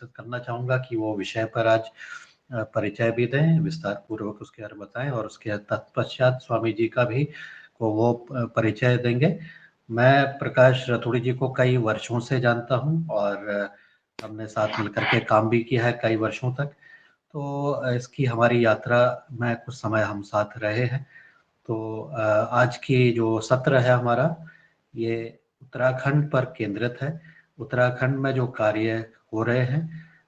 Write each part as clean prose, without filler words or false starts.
करना चाहूँगा कि वो विषय पर आज परिचय भी दें, विस्तार पूर्वक उसके बारे में बताएँ और उसके तत्पश्चात स्वामी जी का भी को वो परिचय देंगे। मैं प्रकाश रतूड़ी जी को कई वर्षों से जानता हूँ और हमने साथ मिलकर के काम भी किया है कई वर्षों तक। तो इसकी हमारी यात्रा में कुछ समय हम साथ रहे हैं। तो आज की जो सत्र है हमारा, ये उत्तराखंड पर केंद्रित है। उत्तराखंड में जो कार्य हो रहे हैं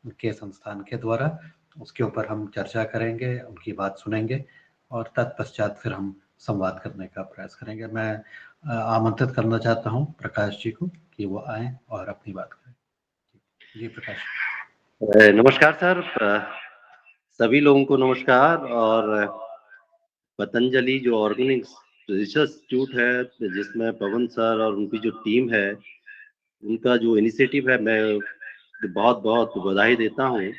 उनके संस्थान के द्वारा, उसके ऊपर हम चर्चा करेंगे, उनकी बात सुनेंगे और तत्पश्चात फिर हम संवाद करने का प्रयास करेंगे। मैं आमंत्रित करना चाहता हूँ प्रकाश जी को कि वो आएँ और अपनी बात करें। जी प्रकाश। नमस्कार सर, सभी लोगों को नमस्कार। और पतंजलि जो ऑर्गेनिक रिसर्च इंस्टीट्यूट है, जिसमें पवन सर और उनकी जो टीम है, उनका जो इनिशिएटिव है, मैं बहुत बहुत बधाई देता हूँ,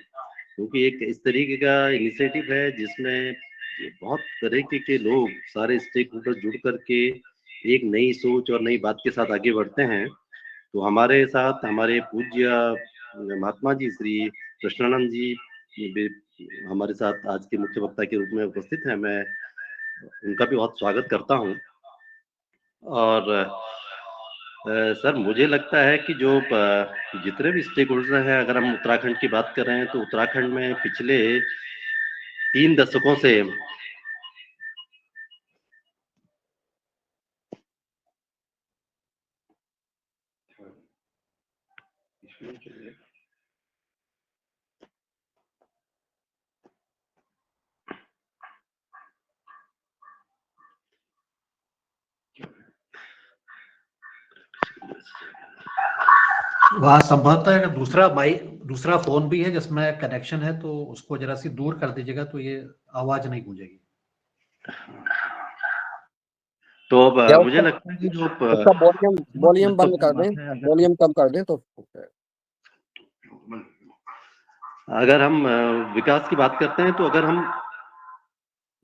क्योंकि एक इस तरीके का इनिशिएटिव है जिसमें बहुत तरीके के लोग, सारे स्टेक होल्डर जुड़ करके एक नई सोच और नई बात के साथ आगे बढ़ते हैं। तो हमारे साथ हमारे पूज्य महात्मा जी श्री कृष्णानंद जी भी हमारे साथ आज के मुख्य वक्ता के रूप में उपस्थित हैं। मैं उनका भी बहुत स्वागत करता हूं। और सर, मुझे लगता है कि जो जितने भी स्टेक होल्डर हैं, अगर हम उत्तराखंड की बात कर रहे हैं तो उत्तराखंड में पिछले 3 दशकों से वहाँ संभवतः दूसरा फोन भी है जिसमें कनेक्शन है, तो उसको जरा सी दूर कर दीजिएगा तो ये आवाज नहीं गूंजेगी। तो अब मुझे उसका लगता है कि जो उसका वॉल्यूम बंद कर दें, वॉल्यूम कम कर दें तो अगर हम विकास की बात करते हैं, तो अगर हम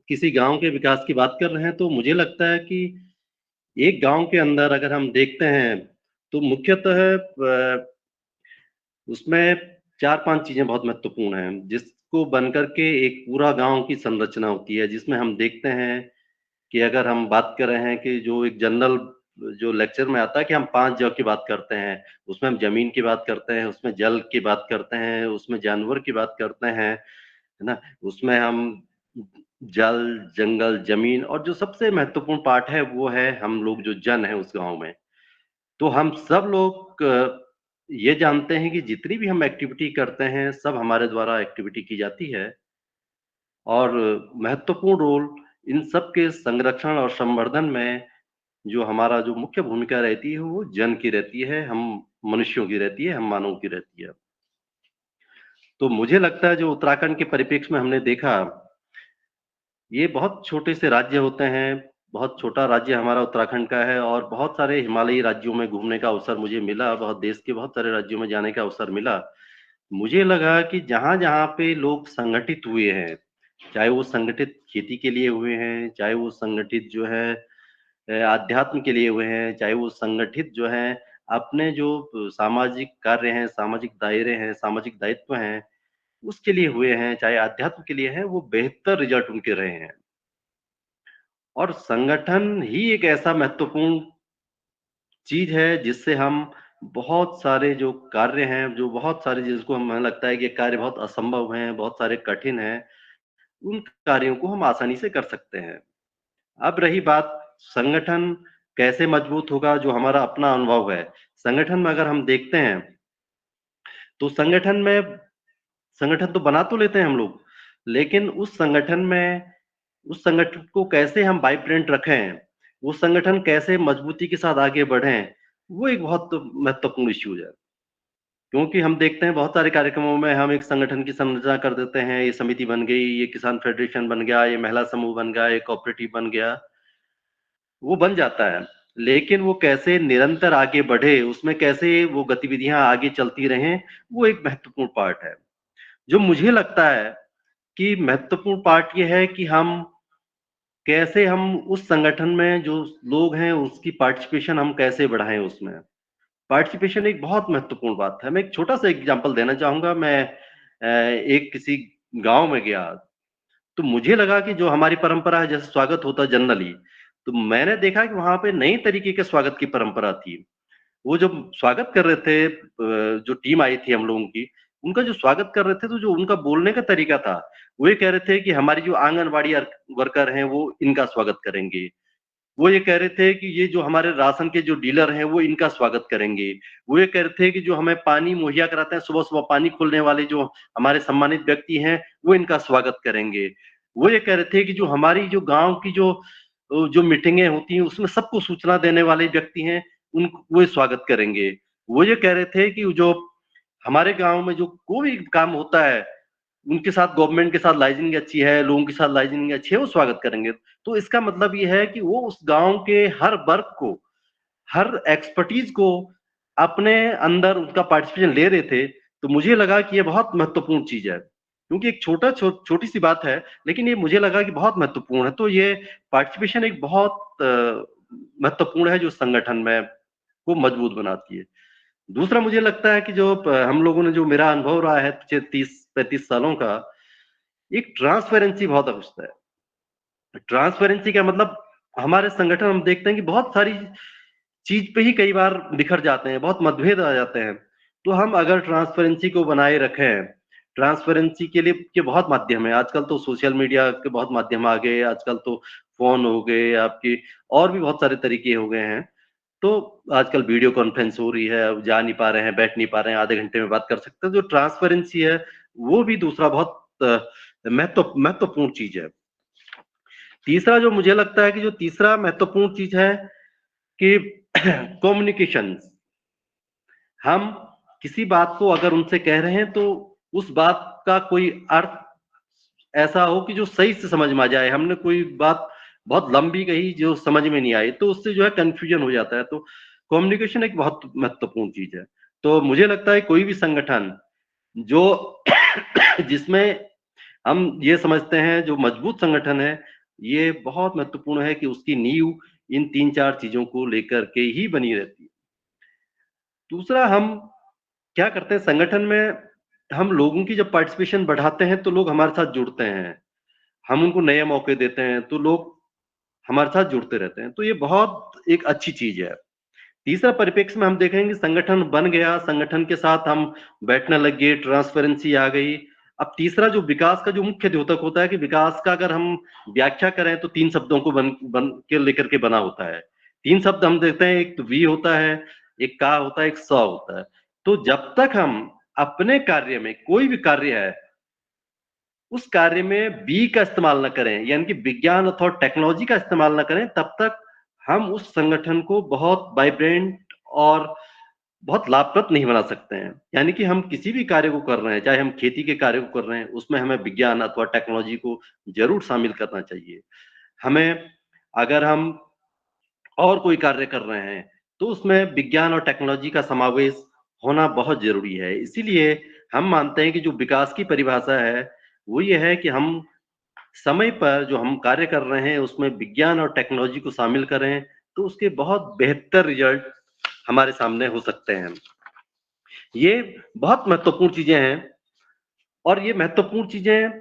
किसी गांव के विकास की बात कर रहे हैं, तो मुझे लगता है कि एक गांव के अंदर अगर हम देखते हैं तो मुख्यतः उसमें 4-5 चीजें बहुत महत्वपूर्ण हैं, जिसको बनकर के एक पूरा गांव की संरचना होती है। जिसमें हम देखते हैं कि अगर हम बात कर रहे हैं कि जो एक जनरल जो लेक्चर में आता है कि हम 5 जगह की बात करते हैं, उसमें हम जमीन की बात करते हैं, उसमें जल की बात करते हैं, उसमें जानवर की बात करते हैं, है ना, उसमें हम जल, जंगल, जमीन, और जो सबसे महत्वपूर्ण पार्ट है वो है हम लोग जो जन है उस गांव में। तो हम सब लोग ये जानते हैं कि जितनी भी हम एक्टिविटी करते हैं, सब हमारे द्वारा एक्टिविटी की जाती है, और महत्वपूर्ण रोल इन सब के संरक्षण और संवर्धन में जो हमारा जो मुख्य भूमिका रहती है वो जन की रहती है, हम मनुष्यों की रहती है, हम मानव की रहती है। तो मुझे लगता है जो उत्तराखंड के परिप्रेक्ष्य में हमने देखा, ये बहुत छोटे से राज्य होते हैं, बहुत छोटा राज्य हमारा उत्तराखंड का है, और बहुत सारे हिमालयी राज्यों में घूमने का अवसर मुझे मिला, बहुत देश के बहुत सारे राज्यों में जाने का अवसर मिला। मुझे लगा कि जहाँ-जहाँ पे लोग संगठित हुए हैं, चाहे वो संगठित खेती के लिए हुए हैं, चाहे वो संगठित जो है अध्यात्म के लिए हुए हैं, चाहे वो संगठित जो है अपने जो सामाजिक कार्य हैं, सामाजिक दायरे हैं, सामाजिक दायित्व हैं, उसके लिए हुए हैं, चाहे अध्यात्म के लिए हैं, वो बेहतर रिजल्ट उनके रहे हैं। और संगठन ही एक ऐसा महत्वपूर्ण चीज है जिससे हम बहुत सारे जो कार्य हैं, जो बहुत सारे जिसको हमें लगता है कि कार्य बहुत असंभव हैं, बहुत सारे कठिन हैं, उन कार्यों को हम आसानी से कर सकते हैं। अब रही बात संगठन कैसे मजबूत होगा, जो हमारा अपना अनुभव है। संगठन में अगर हम देखते हैं, तो संगठन तो बना तो लेते हैं हम लोग, लेकिन उस संगठन को कैसे हम वाइब्रेंट रखें, वो संगठन कैसे मजबूती के साथ आगे बढ़ें, वो एक बहुत महत्वपूर्ण इश्यूज है। क्योंकि हम देखते हैं बहुत सारे कार्यक्रमों में हम एक संगठन की संरचना कर देते हैं, ये समिति बन गई, ये किसान फेडरेशन बन गया, ये महिला समूह बन गया, ये कोऑपरेटिव बन गया, वो बन जाता है। लेकिन वो कैसे निरंतर आगे बढ़े, उसमें कैसे वो गतिविधियां आगे चलती रहें, वो एक महत्वपूर्ण पार्ट है। जो मुझे लगता है कि महत्वपूर्ण पार्ट ये है कि कैसे हम उस संगठन में जो लोग हैं उसकी पार्टिसिपेशन हम कैसे बढ़ाएं उसमें। पार्टिसिपेशन एक बहुत महत्वपूर्ण बात है। मैं एक छोटा-सा एग्ज़ाम्पल देना चाहूँगा। मैं एक किसी गाँव में गया, तो मुझे लगा कि जो हमारी परंपरा है जैसे स्वागत होता है जनरली, तो मैंने देखा कि वहाँ पे नई तरीके के स्वागत की परंपरा थी। वो जब स्वागत कर रहे थे जो टीम आई थी हम लोगों की, उनका जो स्वागत कर रहे थे तो जो उनका बोलने का तरीका था, वो ये कह रहे थे कि हमारी जो आंगनवाड़ी वर्कर हैं वो इनका स्वागत करेंगे। वो ये कह रहे थे कि ये जो हमारे राशन के जो डीलर हैं वो इनका स्वागत करेंगे। वो ये कह रहे थे कि जो हमें पानी मुहैया कराते हैं, सुबह-सुबह पानी खोलने वाले जो हमारे सम्मानित व्यक्ति हैं, वो इनका स्वागत करेंगे। वो ये कह रहे थे कि जो हमारी जो गाँव की जो मीटिंगें होती हैं उसमें सबको सूचना देने वाले व्यक्ति हैं, वो स्वागत करेंगे। वो ये कह रहे थे कि जो हमारे गाँव में जो कोई भी काम होता है, उनके साथ गवर्नमेंट के साथ लाइज़निंग अच्छी है, लोगों के साथ लाइज़निंग अच्छी है, वो स्वागत करेंगे। तो इसका मतलब ये है कि वो उस गाँव के हर वर्ग को, हर एक्सपर्टीज़ को अपने अंदर उनका पार्टिसिपेशन ले रहे थे, तो मुझे लगा कि ये बहुत महत्वपूर्ण चीज़ है। क्योंकि एक छोटी-सी बात है, लेकिन ये मुझे लगा कि बहुत महत्वपूर्ण है। तो ये पार्टिसिपेशन एक बहुत महत्वपूर्ण है जो संगठन में को मजबूत बनाती है। दूसरा मुझे लगता है कि जो हम लोगों ने जो मेरा अनुभव रहा है पिछले 30-35 सालों का, एक ट्रांसपेरेंसी बहुत आवश्यक है। ट्रांसपेरेंसी का मतलब हमारे संगठन हम देखते हैं कि बहुत सारी चीज़ पे ही कई बार बिखर जाते हैं, बहुत मतभेद आ जाते हैं। तो हम अगर ट्रांसपेरेंसी को बनाए रखें, ट्रांसपेरेंसी के लिए के बहुत माध्यम हैं। आजकल तो सोशल मीडिया के बहुत माध्यम आ गए, आजकल तो फ़ोन हो गए आपके और भी बहुत सारे तरीके हो गए हैं। तो आजकल वीडियो कॉन्फ्रेंस हो रही है, अब जा नहीं पा रहे हैं, बैठ नहीं पा रहे हैं, आधे घंटे में बात कर सकते हैं। जो ट्रांसपेरेंसी है, वो भी दूसरा बहुत महत्वपूर्ण चीज़ है। तीसरा जो मुझे लगता है कि जो तीसरा महत्वपूर्ण चीज़ है कि कम्युनिकेशन। हम किसी बात को अगर उनसे कह रहे हैं तो उस बात का कोई अर्थ ऐसा हो कि जो सही से समझ में आ जाए। हमने कोई बात बहुत लंबी कही जो समझ में नहीं आई, तो उससे जो है कन्फ्यूजन हो जाता है। तो कम्युनिकेशन एक बहुत महत्वपूर्ण चीज़ है। तो मुझे लगता है कोई भी संगठन जो जिसमें हम ये समझते हैं जो मजबूत संगठन है, ये बहुत महत्वपूर्ण है कि उसकी नींव इन 3-4 चीज़ों को लेकर के ही बनी रहती है। दूसरा हम क्या करते हैं संगठन में हम लोगों की जब पार्टिसिपेशन बढ़ाते हैं तो लोग हमारे साथ जुड़ते हैं। हम उनको नए मौके देते हैं तो लोग हमारे साथ जुड़ते रहते हैं। तो ये बहुत एक अच्छी चीज़ है। तीसरा परिप्रेक्ष्य में हम देखेंगे संगठन बन गया, संगठन के साथ हम बैठने लग गए, ट्रांसपेरेंसी आ गई। अब तीसरा जो विकास का जो मुख्य द्योतक होता है कि विकास का अगर हम व्याख्या करें तो 3 शब्दों को बन बन के लेकर के बना होता है। 3 शब्द हम देखते हैं, एक तो वी होता है, एक का होता है, एक स होता है। तो जब तक हम अपने कार्य में कोई भी कार्य है, उस कार्य में बी का इस्तेमाल ना करें, यानी कि विज्ञान अथवा टेक्नोलॉजी का इस्तेमाल ना करें, तब तक हम उस संगठन को बहुत वाइब्रेंट और बहुत लाभप्रद नहीं बना सकते हैं। यानी कि हम किसी भी कार्य को कर रहे हैं, चाहे हम खेती के कार्य को कर रहे हैं, उसमें हमें विज्ञान अथवा टेक्नोलॉजी को ज़रूर शामिल करना चाहिए। हमें अगर हम और कोई कार्य कर रहे हैं, तो उसमें विज्ञान और टेक्नोलॉजी का समावेश होना बहुत ज़रूरी है। इसीलिए हम मानते हैं कि जो विकास की परिभाषा है, वो ये है कि हम समय पर जो हम कार्य कर रहे हैं, उसमें विज्ञान और टेक्नोलॉजी को शामिल करें, तो उसके बहुत बेहतर रिज़ल्ट हमारे सामने हो सकते हैं। ये बहुत महत्वपूर्ण चीज़ें हैं और ये महत्वपूर्ण चीज़ें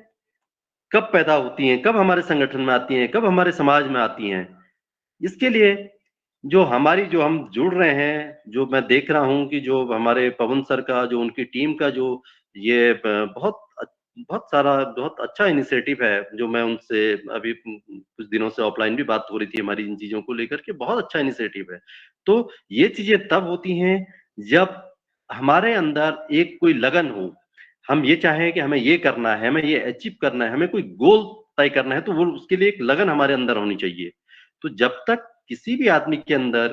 कब पैदा होती हैं, कब हमारे संगठन में आती हैं, कब हमारे समाज में आती हैं। इसके लिए जो हम जुड़ रहे हैं, जो मैं देख रहा हूँ कि जो हमारे पवन सर का, जो उनकी टीम का जो ये बहुत अच्छा इनिशिएटिव है, जो मैं उनसे अभी कुछ दिनों से ऑफलाइन भी बात हो रही थी हमारी इन चीज़ों को लेकर के, बहुत अच्छा इनिशिएटिव है। तो ये चीज़ें तब होती हैं जब हमारे अंदर एक कोई लगन हो, हम ये चाहें कि हमें ये करना है, हमें ये अचीव करना है, हमें कोई गोल तय करना है, तो वो उसके लिए एक लगन हमारे अंदर होनी चाहिए। तो जब तक किसी भी आदमी के अंदर,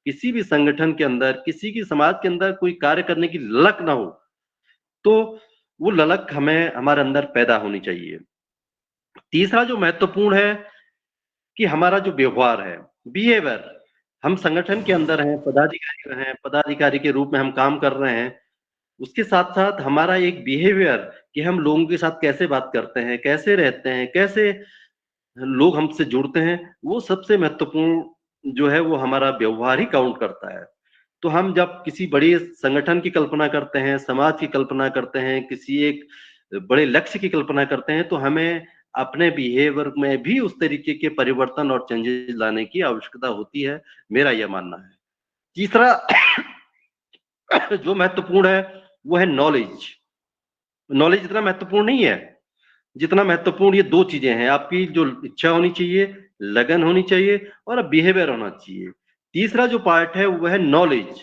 किसी भी संगठन के अंदर, किसी की समाज के अंदर कोई कार्य करने की ललक ना हो, तो वो ललक हमें हमारे अंदर पैदा होनी चाहिए। तीसरा जो महत्वपूर्ण है कि हमारा जो व्यवहार है, बिहेवियर, हम संगठन के अंदर हैं, पदाधिकारी के रूप में हम काम कर रहे हैं, उसके साथ-साथ हमारा एक बिहेवियर कि हम लोगों के साथ कैसे बात करते हैं, कैसे रहते हैं, कैसे लोग हमसे जुड़ते हैं, वो सबसे महत्वपूर्ण जो है वो हमारा व्यवहार ही काउंट करता है। तो हम जब किसी बड़े संगठन की कल्पना करते हैं, समाज की कल्पना करते हैं, किसी एक बड़े लक्ष्य की कल्पना करते हैं, तो हमें अपने बिहेवियर में भी उस तरीके के परिवर्तन और चेंजेस लाने की आवश्यकता होती है, मेरा यह मानना है। तीसरा जो महत्वपूर्ण है, वो है नॉलेज। नॉलेज इतना महत्वपूर्ण नहीं है, जितना महत्वपूर्ण ये 2 चीज़ें हैं, आपकी जो इच्छा होनी चाहिए, लगन होनी चाहिए और बिहेवियर होना चाहिए। तीसरा जो पार्ट है वो है नॉलेज।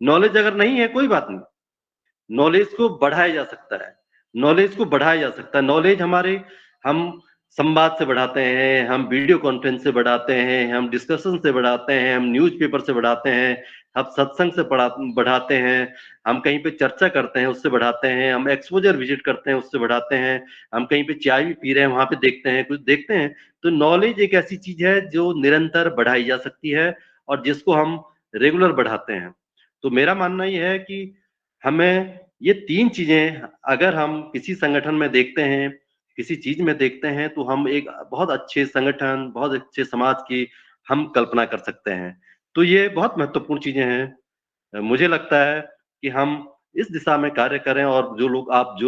नॉलेज अगर नहीं है कोई बात नहीं, नॉलेज को बढ़ाया जा सकता है, नॉलेज को बढ़ाया जा सकता है। नॉलेज हमारे हम संवाद से बढ़ाते हैं, हम वीडियो कॉन्फ्रेंस से बढ़ाते हैं, हम डिस्कशन से बढ़ाते हैं, हम न्यूज़पेपर से बढ़ाते हैं, हम सत्संग से बढ़ाते हैं, हम कहीं पे चर्चा करते हैं उससे बढ़ाते हैं, हम एक्सपोज़र विजिट करते हैं उससे बढ़ाते हैं, हम कहीं पे चाय भी पी रहे हैं वहाँ पे देखते हैं, कुछ देखते हैं। तो नॉलेज एक ऐसी चीज़ है जो निरंतर बढ़ाई जा सकती है और जिसको हम रेगुलर बढ़ाते हैं। तो मेरा मानना ये है कि हमें ये 3 चीज़ें अगर हम किसी संगठन में देखते हैं, किसी चीज़ में देखते हैं, तो हम एक बहुत अच्छे संगठन, बहुत अच्छे समाज की हम कल्पना कर सकते हैं। तो ये बहुत महत्वपूर्ण चीज़ें हैं। मुझे लगता है कि हम इस दिशा में कार्य करें और जो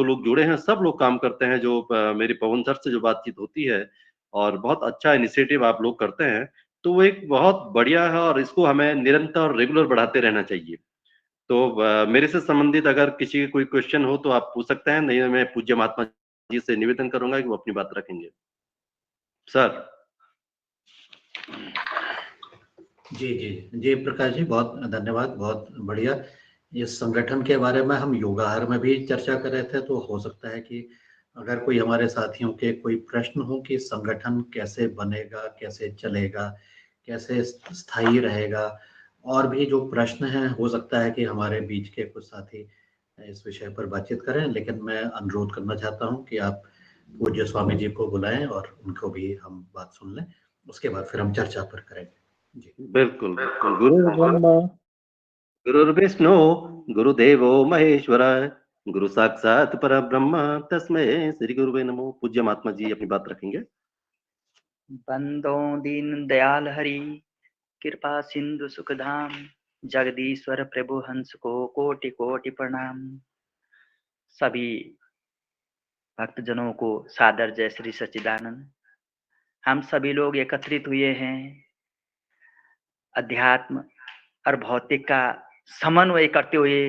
लोग जुड़े हैं, सब लोग काम करते हैं, जो मेरी पवन सर से जो बातचीत होती है और बहुत अच्छा इनिशिएटिव आप लोग करते हैं, तो वो एक बहुत बढ़िया है और इसको हमें निरंतर और रेगुलर बढ़ाते रहना चाहिए। तो मेरे से संबंधित अगर किसी का कोई क्वेश्चन हो तो आप पूछ सकते हैं, नहीं तो मैं पूज्य महात्मा जी से निवेदन करूँगा कि वो अपनी बात रखेंगे। सर। जी, जी। जी, प्रकाश जी बहुत धन्यवाद, बहुत बढ़िया। इस संगठन के बारे में हम योगाहार में भी चर्चा कर रहे थे, तो हो सकता है कि अगर कोई हमारे साथियों के कोई प्रश्न हो कि संगठन कैसे बनेगा, कैसे चलेगा, कैसे स्थायी रहेगा, और भी जो प्रश्न हैं, हो सकता है कि हमारे बीच के कुछ साथी इस विषय पर बातचीत करें। लेकिन मैं अनुरोध करना चाहता हूँ कि आप पूज्य स्वामी जी को बुलाएँ और उनको भी हम बात सुन लें। उसके बाद फिर हम चर्चा पर करेंगे। जी। बिल्कुल, बिल्कुल। गुरुर्ब्रह्मा गुरुर्विष्णु गुरुदेवो महेश्वरः गुरु साक्षात् परब्रह्म तस्मै श्री गुरुवे नमो। पूज्य महात्मा जी अपनी बात रखेंगे। बंदो दीन दयाल हरि कृपा सिंधु सुखधाम जगदीश्वर प्रभु हंस को कोटि कोटि प्रणाम। सभी भक्तजनों को सादर जय श्री सच्चिदानंद। हम सभी लोग एकत्रित हुए हैं अध्यात्म और भौतिक का समन्वय करते हुए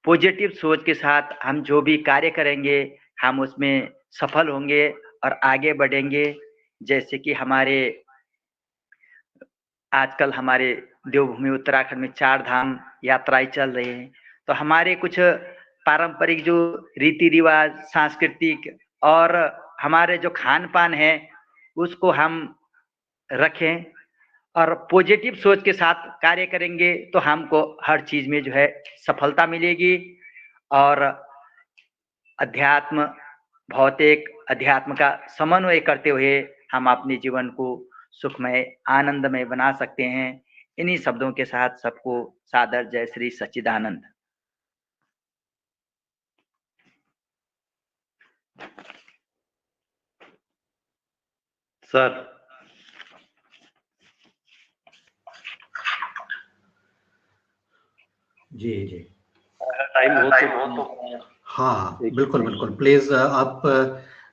पॉजिटिव सोच के साथ हम जो भी कार्य करेंगे हम उसमें सफल होंगे और आगे बढ़ेंगे। जैसे कि हमारे आजकल हमारे देवभूमि उत्तराखंड में 4 धाम यात्राएं चल रही हैं, तो हमारे कुछ पारंपरिक जो रीति रिवाज, सांस्कृतिक और हमारे जो खान पान है उसको हम रखें और पॉजिटिव सोच के साथ कार्य करेंगे तो हमको हर चीज में जो है सफलता मिलेगी। और अध्यात्म भौतिक अध्यात्म का समन्वय करते हुए हम अपने जीवन को सुखमय आनंदमय बना सकते हैं। इन्हीं शब्दों के साथ सबको सादर जय श्री सच्चिदानंद। सर। जी, जी। टाइम हो तो हाँ, बिल्कुल, बिल्कुल। प्लीज़ आप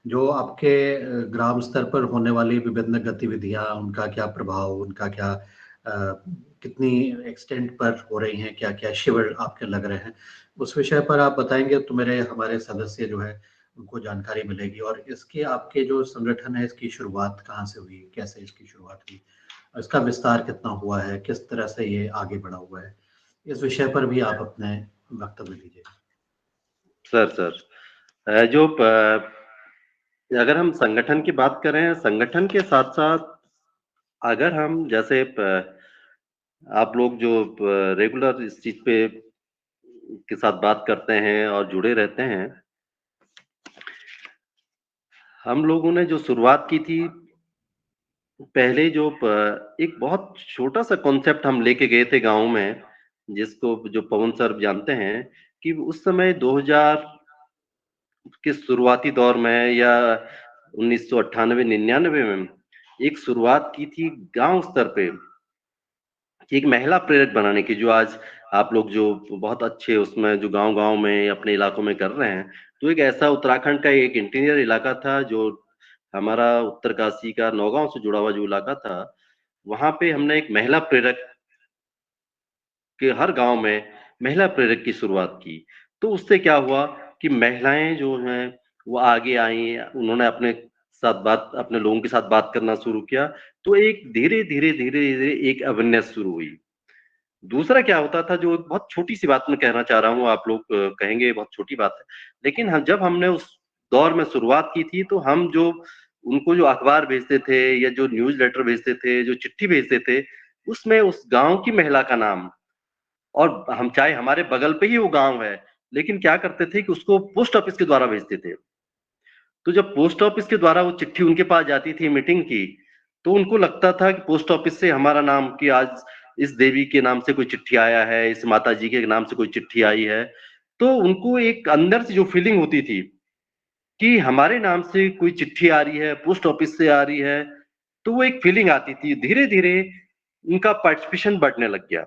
जो आपके ग्राम स्तर पर होने वाली विभिन्न गतिविधियाँ, उनका क्या प्रभाव, उनका क्या कितनी एक्सटेंट पर हो रही हैं, क्या-क्या शिविर आपके लग रहे हैं, उस विषय पर आप बताएँगे तो मेरे हमारे सदस्य जो हैं, उनको जानकारी मिलेगी। और इसके आपके जो संगठन है, इसकी शुरुआत कहाँ से हुई? कैसे इसकी शुरुआत हुई? इसका विस्तार कितना हुआ है? किस तरह से ये आगे बढ़ा हुआ है? इस विषय पर भी आप अपने वक्तव्य दीजिए। सर, अगर हम संगठन की बात करें, संगठन के साथ-साथ अगर हम जैसे आप लोग जो रेगुलर इस चीज़ पे के साथ बात करते हैं और जुड़े रहते हैं, हम लोगों ने जो शुरुआत की थी, पहले एक बहुत छोटा-सा कॉन्सेप्ट हम लेके गए थे गाँव में, जिसको जो पवन सर जानते हैं, कि उस समय 2000 के शुरुआती दौर में या 1998-99 में एक शुरुआत की थी गाँव स्तर पे, कि एक महिला प्रेरक बनाने की, जो आज आप लोग जो बहुत अच्छे उसमें जो गाँव-गाँव में अपने इलाकों में कर रहे हैं, तो एक ऐसा उत्तराखंड का एक इंटीरियर इलाका था जो हमारा उत्तरकाशी का नौगाँव से जुड़ा हुआ जो इलाका था, वहाँ पे हमने एक महिला प्रेरक के हर गाँव में महिला प्रेरक की शुरुआत की। तो उससे क्या हुआ कि महिलाएँ जो हैं, वो आगे आईं, उन्होंने अपने लोगों के साथ बात करना शुरू किया, तो एक धीरे-धीरे एक अवेयरनेस शुरू हुई। दूसरा क्या होता था जो एक बहुत छोटी-सी बात मैं कहना चाह रहा हूँ, आप लोग कहेंगे बहुत छोटी बात है, लेकिन जब हमने उस दौर में शुरुआत की थी, तो हम जो उनको जो अखबार भेजते थे या जो न्यूज़ लेटर भेजते थे, जो चिट्ठी भेजते थे, उसमें उस गाँव की महिला का नाम और हम चाहे हमारे बगल पे ही वो गाँव है, लेकिन क्या करते थे कि उसको पोस्ट ऑफिस के द्वारा भेजते थे। तो जब पोस्ट ऑफिस के द्वारा वो चिट्ठी उनके पास जाती थी मीटिंग की, तो उनको लगता था कि पोस्ट ऑफिस से हमारा नाम कि आज इस देवी के नाम से कोई चिट्ठी आया है, इस माताजी के नाम से कोई चिट्ठी आई है। तो उनको एक अंदर से जो फीलिंग होती थी कि हमारे नाम से कोई चिट्ठी आ रही है, पोस्ट ऑफिस से आ रही है, तो वो एक फीलिंग आती थी। धीरे-धीरे उनका पार्टिसिपेशन बढ़ने लग गया।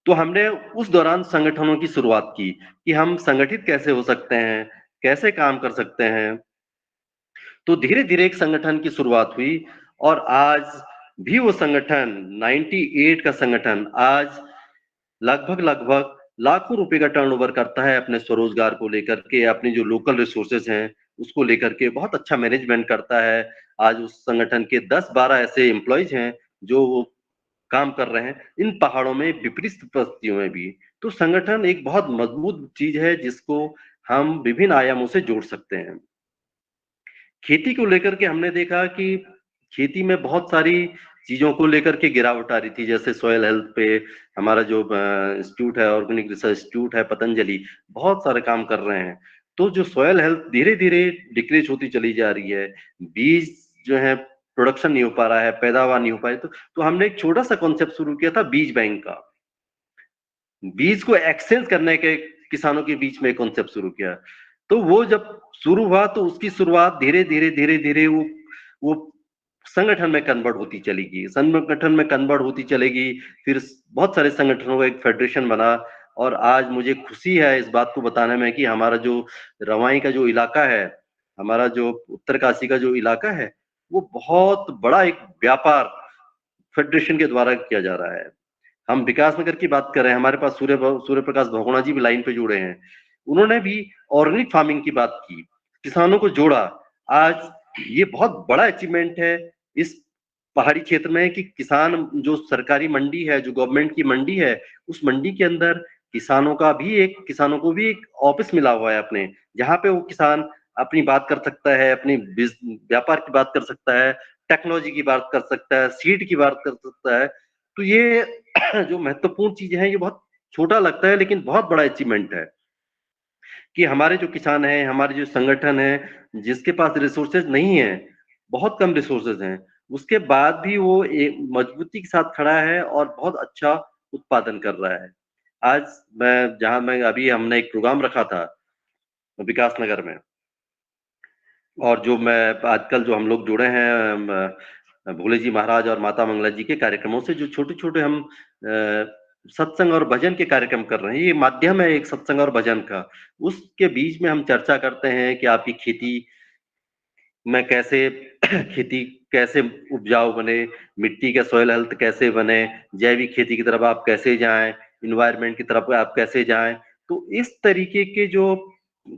तो हमने उस दौरान संगठनों की शुरुआत की कि हम संगठित कैसे हो सकते हैं, कैसे काम कर सकते हैं। तो धीरे-धीरे एक संगठन की शुरुआत हुई और आज भी वो संगठन 98 का संगठन आज लगभग लाखों रुपए का टर्नओवर करता है अपने स्वरोजगार को लेकर के, अपनी जो लोकल रिसोर्सेज़ हैं, उसको लेकर के बहुत अच्छा मैनेजमेंट करता है। आज उस संगठन के 10-12 ऐसे एम्प्लॉइज़ हैं, जो वो काम कर रहे हैं, इन पहाड़ों में विपरीत परिस्थितियों में भी। तो संगठन एक बहुत मजबूत चीज़ है, जिसको हम विभिन्न आयामों से जोड़ सकते हैं। खेती को लेकर के हमने देखा कि खेती में बहुत सारी चीज़ों को लेकर के गिरावट आ रही थी, जैसे सॉइल हेल्थ पे हमारा जो इंस्टीट्यूट है, ऑर्गेनिक रिसर्च इंस्टीट्यूट है पतंजलि, बहुत सारे काम कर रहे हैं। तो जो सॉइल हेल्थ धीरे-धीरे डिक्रीज़ होती चली जा रही है, बीज जो है प्रोडक्शन नहीं हो पा रहा है, पैदावार नहीं हो पा रही, तो हमने एक छोटा-सा कॉन्सेप्ट शुरू किया था बीज बैंक का। बीज को एक्सचेंज करने के किसानों के बीच में कॉन्सेप्ट शुरू किया। तो वो जब शुरू हुआ तो उसकी शुरुआत धीरे-धीरे वो संगठन में कन्वर्ट होती चली गई। संगठन में कन्वर्ट होती चलेगी, फिर बहुत सारे संगठनों का एक फेडरेशन बना और आज मुझे खुशी है इस बात को बताने में कि हमारा जो रवाई का जो इलाका है, हमारा जो उत्तरकाशी का जो इलाका है, वो बहुत बड़ा एक व्यापार फेडरेशन के द्वारा किया जा रहा है। हम विकासनगर की बात कर रहे हैं, हमारे पास सूर्य प्रकाश बहुगुणा जी भी लाइन पे जुड़े हैं। उन्होंने भी ऑर्गेनिक फार्मिंग की बात की, किसानों को जोड़ा। आज ये बहुत बड़ा अचीवमेंट है इस पहाड़ी क्षेत्र में कि किसान जो सरकारी मंडी है, जो गवर्नमेंट की मंडी है, उस मंडी के अंदर किसानों को भी एक ऑफिस मिला हुआ है अपने, जहाँ पे वो किसान अपनी बात कर सकता है, अपनी व्यापार की बात कर सकता है, टेक्नोलॉजी की बात कर सकता है, सीड की बात कर सकता है। तो ये जो महत्वपूर्ण चीज़ें हैं, ये बहुत छोटा लगता है लेकिन बहुत बड़ा अचीवमेंट है, कि हमारे जो किसान हैं, हमारे जो संगठन है, जिसके पास रिसोर्सेज़ नहीं है, बहुत कम रिसोर्सेज़ हैं, उसके बाद भी वो एक मजबूती के साथ खड़ा है और बहुत अच्छा उत्पादन कर रहा है। आज मैं अभी हमने एक प्रोग्राम रखा था, विकासनगर में और जो मैं आजकल जो हम लोग जुड़े हैं भोले जी महाराज और माता मंगला जी के कार्यक्रमों से जो छोटे-छोटे हम सत्संग और भजन के कार्यक्रम कर रहे हैं। ये माध्यम है एक सत्संग और भजन का। उसके बीच में हम चर्चा करते हैं कि आपकी खेती में कैसे खेती कैसे उपजाऊ बने, मिट्टी का सॉइल हेल्थ कैसे बने, जैविक खेती की तरफ आप कैसे जाएँ, एनवायरनमेंट की तरफ आप कैसे जाएँ। तो इस तरीके के जो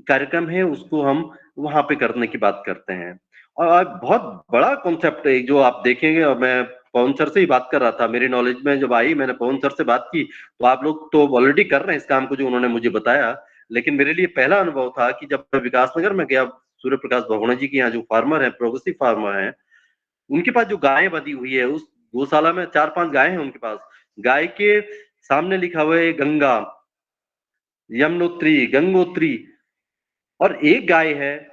कार्यक्रम है उसको हम वहाँ पे करने की बात करते हैं। और आज बहुत बड़ा कॉन्सेप्ट है जो आप देखेंगे और मैं पवन सर से ही बात कर रहा था, मेरी नॉलेज में जब आई मैंने पवन सर से बात की, तो आप लोग तो ऑलरेडी कर रहे हैं इस काम को जो उन्होंने मुझे बताया। लेकिन मेरे लिए पहला अनुभव था कि जब मैं विकासनगर में गया, सूर्य प्रकाश बहुगुणा जी के यहाँ जो फार्मर हैं, प्रोग्रेसिव फार्मर हैं, उनके पास जो गायें बंधी हुई है, उस गौशाला में 4-5 गायें हैं उनके पास। गाय के सामने लिखा हुआ है गंगा, यमुनोत्री, गंगोत्री और एक गाय है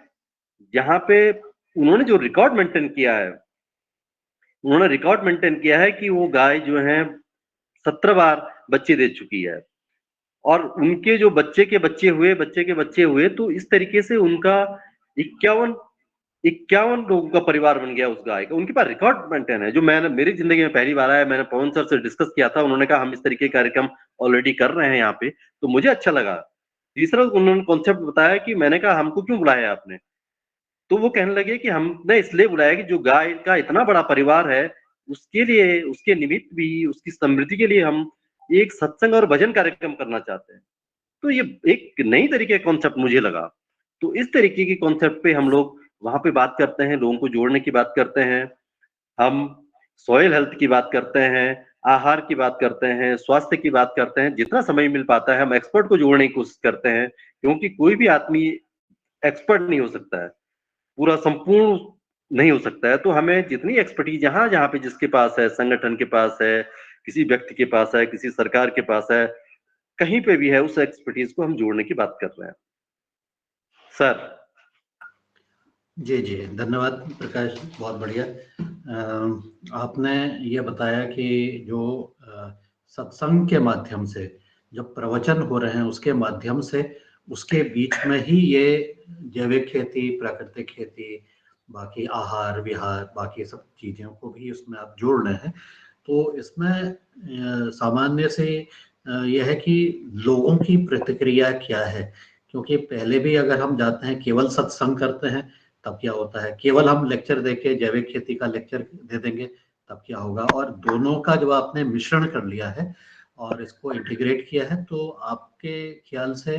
जहाँ पे उन्होंने जो रिकॉर्ड मेंटेन किया है, उन्होंने रिकॉर्ड मेंटेन किया है कि वो गाय जो है 17 बार बच्चे दे चुकी है और उनके जो बच्चे के बच्चे हुए तो इस तरीके से उनका 51 51 लोगों का परिवार बन गया उस गाय का। उनके पास रिकॉर्ड मेंटेन है, जो मैंने मेरी जिंदगी में पहली बार आया। मैंने पवन सर से डिस्कस किया था, उन्होंने कहा हम इस तरीके के कार्यक्रम ऑलरेडी कर रहे हैं यहाँ पे, तो मुझे अच्छा लगा। तीसरा उन्होंने कॉन्सेप्ट बताया कि मैंने कहा हमको क्यों बुलाया आपने, तो वो कहने लगे कि हमने इसलिए बुलाया कि जो गाय का इतना बड़ा परिवार है, उसके लिए, उसके निमित्त भी, उसकी समृद्धि के लिए हम एक सत्संग और भजन कार्यक्रम करना चाहते हैं। तो ये एक नई तरीके का कॉन्सेप्ट मुझे लगा। तो इस तरीके की कॉन्सेप्ट पे हम लोग वहां पे बात करते हैं, लोगों को जोड़ने की बात करते हैं, हम सॉइल हेल्थ की बात करते हैं, आहार की बात करते हैं, स्वास्थ्य की बात करते हैं। जितना समय मिल पाता है हम एक्सपर्ट को जोड़ने की कोशिश करते हैं, क्योंकि कोई भी आदमी एक्सपर्ट नहीं हो सकता है, पूरा संपूर्ण नहीं हो सकता है। तो हमें जितनी एक्सपर्टीज जहां जहां पे जिसके पास है, संगठन के पास है, किसी व्यक्ति के पास है, किसी सरकार के पास है, कहीं पे भी है, उस एक्सपर्टीज को हम जोड़ने की बात कर रहे हैं सर। जी जी, धन्यवाद प्रकाश, बहुत बढ़िया। आपने ये बताया कि जो सत्संग के माध्यम से जब प्रवचन हो रहे हैं उसके माध्यम से उसके बीच में ही ये जैविक खेती, प्राकृतिक खेती, बाकी आहार विहार, बाकी सब चीज़ों को भी उसमें आप जोड़ रहे हैं। तो इसमें सामान्य से यह है कि लोगों की प्रतिक्रिया क्या है, क्योंकि पहले भी अगर हम जाते हैं केवल सत्संग करते हैं तब क्या होता है, केवल हम लेक्चर देके जैविक खेती का लेक्चर दे देंगे तब क्या होगा, और दोनों का जब आपने मिश्रण कर लिया है और इसको इंटीग्रेट किया है, तो आपके ख्याल से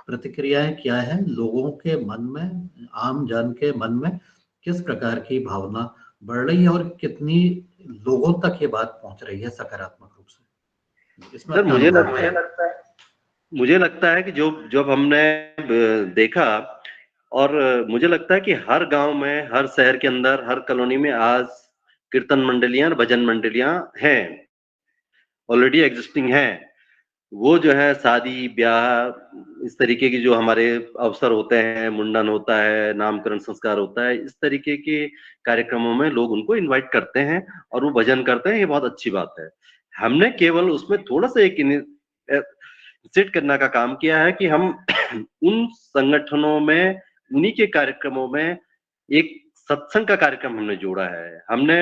प्रतिक्रियाएं क्या है लोगों के मन में, आम जन के मन में किस प्रकार की भावना बढ़ रही है और कितनी लोगों तक ये बात पहुंच रही है सकारात्मक रूप से, इसमें सर अपना अनुभव मुझे लगता है कि जो जब हमने देखा, और मुझे लगता है कि हर गांव में, हर शहर के अंदर, हर कॉलोनी में आज कीर्तन मंडलियां और भजन मंडलियां हैं, ऑलरेडी एग्जिस्टिंग हैं। वो जो है शादी ब्याह, इस तरीके की जो हमारे अवसर होते हैं, मुंडन होता है, नामकरण संस्कार होता है, इस तरीके के कार्यक्रमों में लोग उनको इनवाइट करते हैं और वो भजन करते हैं। ये बहुत अच्छी बात है। हमने केवल उसमें थोड़ा सा एक सेट करने का काम किया है कि हम उन संगठनों में, उन्हीं के कार्यक्रमों में एक सत्संग का कार्यक्रम हमने जोड़ा है, हमने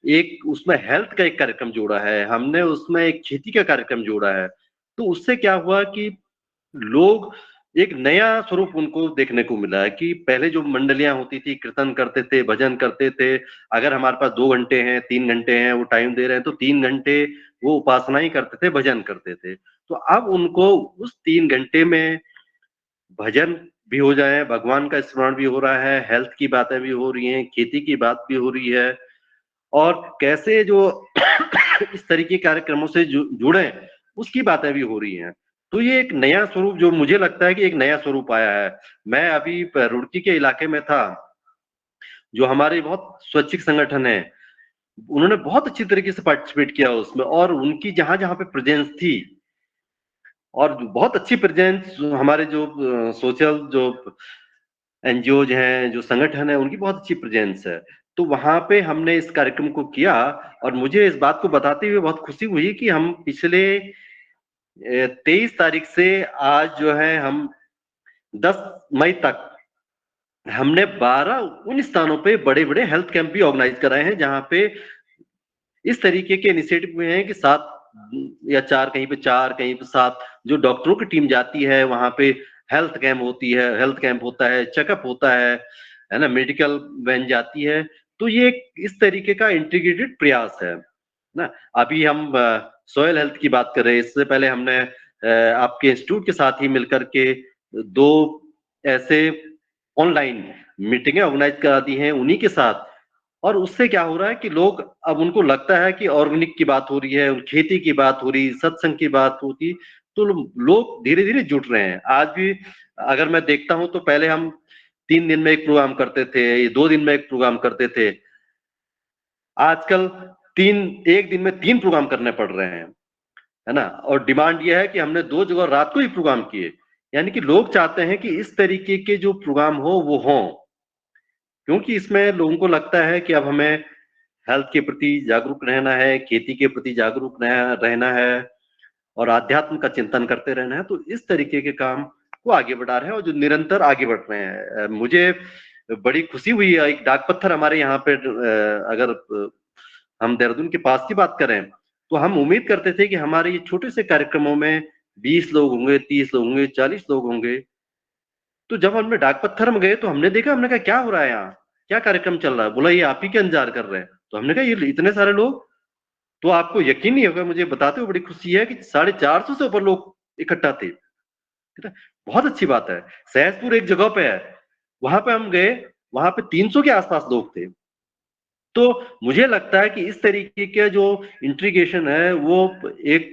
एक उसमें हेल्थ का एक कार्यक्रम जोड़ा है, हमने उसमें एक खेती का कार्यक्रम जोड़ा है। तो उससे क्या हुआ कि लोग, एक नया स्वरूप उनको देखने को मिला है कि पहले जो मंडलियां होती थी, कीर्तन करते थे, भजन करते थे, अगर हमारे पास 2 घंटे हैं, 3 घंटे हैं, वो टाइम दे रहे हैं, तो 3 घंटे वो उपासना ही करते थे, भजन करते थे। तो अब उनको उस 3 घंटे में भजन भी हो जाए, भगवान का स्मरण भी हो रहा है, हेल्थ की बातें भी हो रही हैं, खेती की बात भी हो रही है, और कैसे जो इस तरीके के कार्यक्रमों से जुड़े, उसकी बातें भी हो रही हैं। तो ये एक नया स्वरूप, जो मुझे लगता है कि एक नया स्वरूप आया है। मैं अभी रुड़की के इलाके में था, जो हमारे बहुत स्वैच्छिक संगठन है, उन्होंने बहुत अच्छी तरीके से पार्टिसिपेट किया उसमें, और उनकी जहां जहां पे प्रेजेंस थी, और बहुत अच्छी प्रेजेंस, हमारे जो सोशल जो एनजीओज हैं, जो संगठन है, उनकी बहुत अच्छी प्रेजेंस है। तो वहां पे हमने इस कार्यक्रम को किया, और मुझे इस बात को बताते हुए बहुत खुशी हुई कि हम पिछले 23 तारीख से आज जो है हम 10 मई तक हमने 12 उन स्थानों पे बड़े बड़े हेल्थ कैंप भी ऑर्गेनाइज कराए हैं, जहां पे इस तरीके के इनिशिएटिव हुए हैं कि 7 या 4, कहीं पे 4, कहीं पे 7 जो डॉक्टरों की टीम जाती है, वहां पे हेल्थ कैंप होती है, हेल्थ कैंप होता है, चेकअप होता है ना, मेडिकल वैन जाती है। तो ये इस तरीके का इंटीग्रेटेड प्रयास है ना। अभी हम सॉइल हेल्थ की बात कर रहे हैं, इससे पहले हमने आपके इंस्टीट्यूट के साथ ही मिलकर के 2 ऐसे ऑनलाइन मीटिंगें ऑर्गेनाइज करा दी हैं उन्हीं के साथ। और उससे क्या हो रहा है कि लोग, अब उनको लगता है कि ऑर्गेनिक की बात हो रही है, खेती की बात हो रही, सत्संग की बात होती, तो लोग धीरे धीरे जुट रहे हैं। आज भी अगर मैं देखता हूं, तो पहले हम 3 दिन में एक प्रोग्राम करते थे, 2 दिन में एक प्रोग्राम करते थे, आजकल 1 दिन में 3 प्रोग्राम करने पड़ रहे हैं, है ना। और डिमांड यह है कि हमने 2 जगह रात को ही प्रोग्राम किए, यानी कि लोग चाहते हैं कि इस तरीके के जो प्रोग्राम हो वो हों, क्योंकि इसमें लोगों को लगता है कि अब हमें हेल्थ के प्रति जागरूक रहना है, खेती के प्रति जागरूक रहना है, और आध्यात्म का चिंतन करते रहना है। तो इस तरीके के काम को आगे बढ़ा रहे हैं, और जो निरंतर आगे बढ़ रहे हैं। मुझे बड़ी खुशी हुई है। एक डाक पत्थर हमारे यहाँ पे अगर हम देहरादून के पास की बात करें तो हम उम्मीद करते थे कि हमारे ये छोटे से कार्यक्रमों में 20 लोग होंगे, 30 लोग होंगे, 40 लोग होंगे। तो जब हमने डाक पत्थर में गए तो हमने देखा, हमने कहा क्या हो रहा है यहाँ, क्या कार्यक्रम चल रहा है? बोला ये आप ही के इंतजार कर रहे हैं। तो हमने कहा ये इतने सारे लोग, तो आपको यकीन नहीं होगा, मुझे बताते हुए बड़ी खुशी है कि 450 से ऊपर लोग इकट्ठा थे। बहुत अच्छी बात है। सहसपुर एक जगह पे है, वहां पे हम गए, वहां पे 300 के आसपास लोग थे। तो मुझे लगता है कि इस तरीके का जो इंटीग्रेशन है वो एक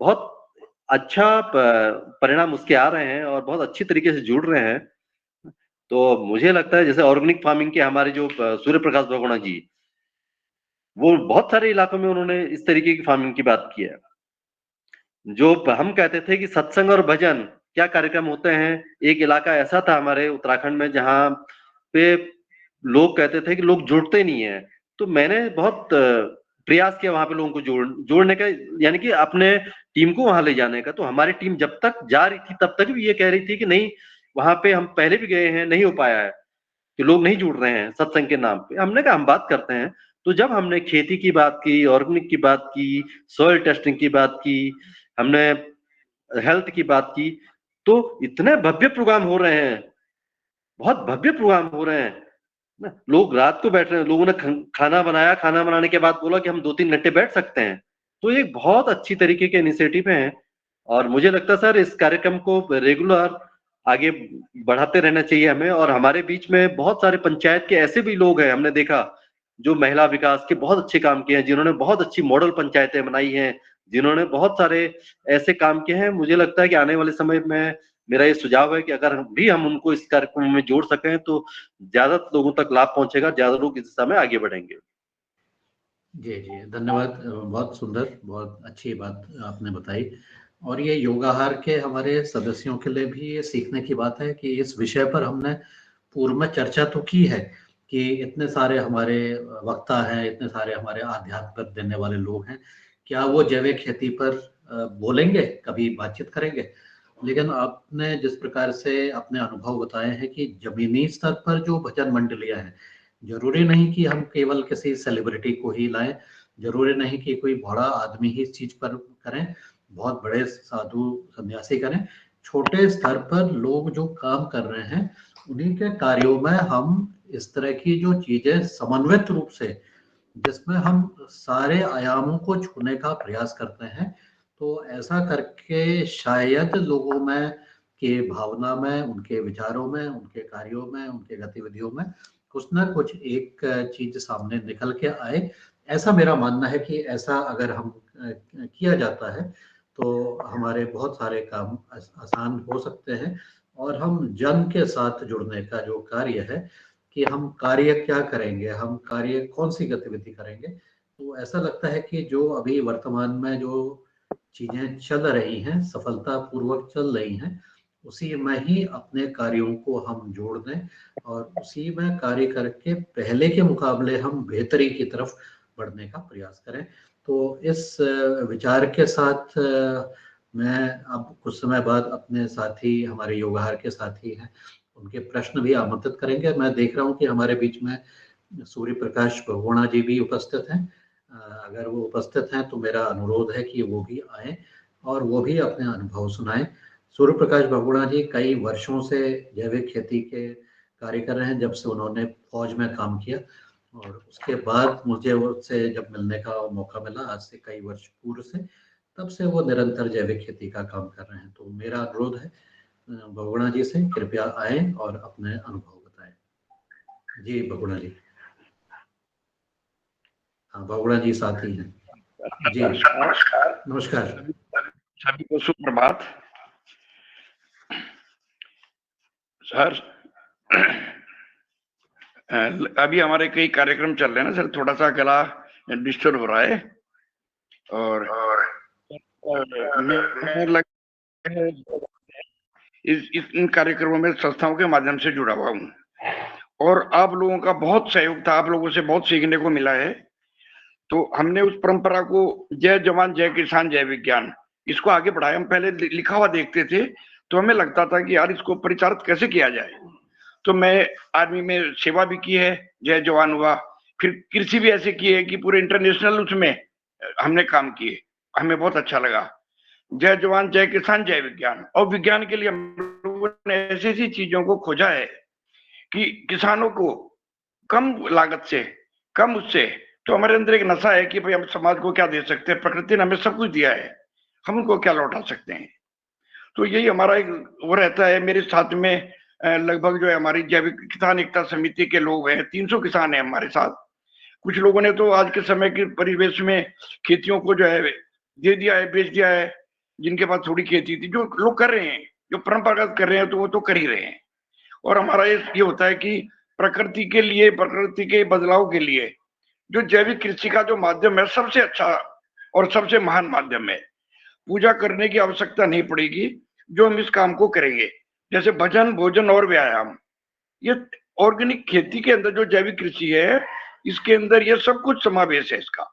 बहुत अच्छा परिणाम उसके आ रहे हैं और बहुत अच्छी तरीके से जुड़ रहे हैं। तो मुझे लगता है जैसे ऑर्गेनिक फार्मिंग के हमारे जो सूर्य प्रकाश बहुगुणा जी, वो बहुत सारे इलाकों में उन्होंने इस तरीके की फार्मिंग की बात की है। जो हम कहते थे कि सत्संग और भजन क्या कार्यक्रम होते हैं, एक इलाका ऐसा था हमारे उत्तराखंड में जहाँ पे लोग कहते थे कि लोग जुड़ते नहीं है। तो मैंने बहुत प्रयास किया वहां पे लोगों को जोड़ने का, यानी कि अपने टीम को वहां ले जाने का। तो हमारी टीम जब तक जा रही थी तब तक भी ये कह रही थी कि नहीं, वहां पे हम पहले भी गए हैं, नहीं हो पाया है, कि लोग नहीं जुड़ रहे हैं सत्संग के नाम पे। हमने कहा हम बात करते हैं। तो जब हमने खेती की बात की, ऑर्गेनिक की बात की, सॉइल टेस्टिंग की बात की, हमने हेल्थ की बात की, तो इतने भव्य प्रोग्राम हो रहे हैं, बहुत भव्य प्रोग्राम हो रहे हैं ना। लोग रात को बैठ रहे हैं, लोगों ने खाना बनाया, खाना बनाने के बाद बोला कि हम 2-3 घंटे बैठ सकते हैं। तो ये बहुत अच्छी तरीके के इनिशिएटिव हैं और मुझे लगता है सर इस कार्यक्रम को रेगुलर आगे बढ़ाते रहना चाहिए हमें। और हमारे बीच में बहुत सारे पंचायत के ऐसे भी लोग हैं, हमने देखा, जो महिला विकास के बहुत अच्छे काम किए हैं, जिन्होंने बहुत अच्छी मॉडल पंचायतें बनाई हैं, जिन्होंने बहुत सारे ऐसे काम किए हैं। मुझे लगता है कि आने वाले समय में मेरा ये सुझाव है कि अगर हम उनको इस कार्यक्रम में जोड़ सकें तो ज्यादा लोगों तक लाभ पहुंचेगा, ज्यादा लोग इस दिशा में आगे बढ़ेंगे। जी जी, धन्यवाद। बहुत सुंदर, बहुत अच्छी बात आपने बताई। और ये योगाहार के हमारे सदस्यों के लिए भी ये सीखने की बात है कि इस विषय पर हमने पूर्व में चर्चा तो की है कि इतने सारे हमारे वक्ता हैं, इतने सारे हमारे आध्यात्म पर देने वाले लोग हैं, क्या वो जैविक खेती पर बोलेंगे, कभी बातचीत करेंगे? लेकिन आपने जिस प्रकार से अपने अनुभव बताए हैं कि जमीनी स्तर पर जो भजन मंडलियां हैं, जरूरी नहीं कि हम केवल किसी सेलिब्रिटी को ही लाएं, जरूरी नहीं कि कोई बड़ा आदमी ही इस चीज पर करें, बहुत बड़े साधु सन्यासी करें। छोटे स्तर पर लोग जो काम कर रहे हैं उन्हीं के कार्यों में हम इस तरह की जो चीजें समन्वित रूप से, जिसमें हम सारे आयामों को छूने का प्रयास करते हैं, तो ऐसा करके शायद लोगों में के भावना में, उनके विचारों में, उनके कार्यों में, उनके गतिविधियों में कुछ ना कुछ एक चीज सामने निकल के आए। ऐसा मेरा मानना है कि ऐसा अगर हम किया जाता है तो हमारे बहुत सारे काम आसान हो सकते हैं। और हम जन के साथ जुड़ने का जो कार्य है कि हम कार्य क्या करेंगे, हम कार्य कौन सी गतिविधि करेंगे, तो ऐसा लगता है कि जो अभी वर्तमान में जो चीजें चल रही हैं, सफलतापूर्वक चल रही हैं, उसी में ही अपने कार्यों को हम जोड़ दें और उसी में कार्य करके पहले के मुकाबले हम बेहतरी की तरफ बढ़ने का प्रयास करें। तो इस विचार के साथ मैं अब कुछ समय बाद अपने साथी, हमारे योगाहार के साथी हैं, उनके प्रश्न भी आमंत्रित करेंगे। मैं देख रहा हूँ कि हमारे बीच में सूर्य प्रकाश बहुगुणा जी भी उपस्थित हैं। अगर वो उपस्थित हैं तो मेरा अनुरोध है कि वो भी आए और वो भी अपने अनुभव सुनाएं। सूर्य प्रकाश बहुगुणा जी कई वर्षों से जैविक खेती के कार्य कर रहे हैं, जब से उन्होंने फौज में काम किया, और उसके बाद मुझे उससे जब मिलने का मौका मिला आज से कई वर्ष पूर्व से, तब से वो निरंतर जैविक खेती का काम कर रहे हैं। तो मेरा अनुरोध है बहुगुणा जी से, कृपया आए और अपने अनुभव बताएं। जी बहुगुणा जी। हाँ, बहुगुणा जी साथी हैं जी। नमस्कार। सभी को सुप्रभात। सर अभी हमारे कई कार्यक्रम चल रहे हैं ना सर, थोड़ा सा गला डिस्टर्ब हो रहा है और इन कार्यक्रमों में संस्थाओं के माध्यम से जुड़ा हुआ हूँ और आप लोगों का बहुत सहयोग था, आप लोगों से बहुत सीखने को मिला है। तो हमने उस परंपरा को जय जवान जय किसान जय विज्ञान, इसको आगे बढ़ाया। हम पहले लिखा हुआ देखते थे तो हमें लगता था कि यार इसको परिचारित कैसे किया जाए। तो मैं आर्मी में सेवा भी की है, जय जवान हुआ, फिर कृषि भी ऐसे की है कि पूरे इंटरनेशनल उसमें हमने काम किए, हमें बहुत अच्छा लगा। जय जवान जय किसान जय विज्ञान, और विज्ञान के लिए हम लोगों ने ऐसी ऐसी चीजों को खोजा है कि किसानों को कम लागत से, कम उससे, तो हमारे अंदर एक नशा है कि भाई हम समाज को क्या दे सकते हैं, प्रकृति ने हमें सब कुछ दिया है, हम उनको क्या लौटा सकते हैं। तो यही हमारा एक वो रहता है। मेरे साथ में लगभग जो है हमारी जैविक किसान एकता समिति के लोग हैं, 300 किसान हैं हमारे साथ। कुछ लोगों ने तो आज के समय के परिवेश में खेतियों को जो है दे दिया है, बेच दिया है, जिनके पास थोड़ी खेती थी। जो लोग कर रहे हैं, जो परंपरागत कर रहे हैं, तो वो तो कर ही रहे हैं। और हमारा ये होता है कि प्रकृति के लिए, प्रकृति के बदलाव के लिए जो जैविक कृषि का जो माध्यम है, सबसे अच्छा और सबसे महान माध्यम है। पूजा करने की आवश्यकता नहीं पड़ेगी जो हम इस काम को करेंगे, जैसे भजन, भोजन और व्यायाम। ये ऑर्गेनिक खेती के अंदर जो जैविक कृषि है, इसके अंदर ये सब कुछ समावेश है इसका।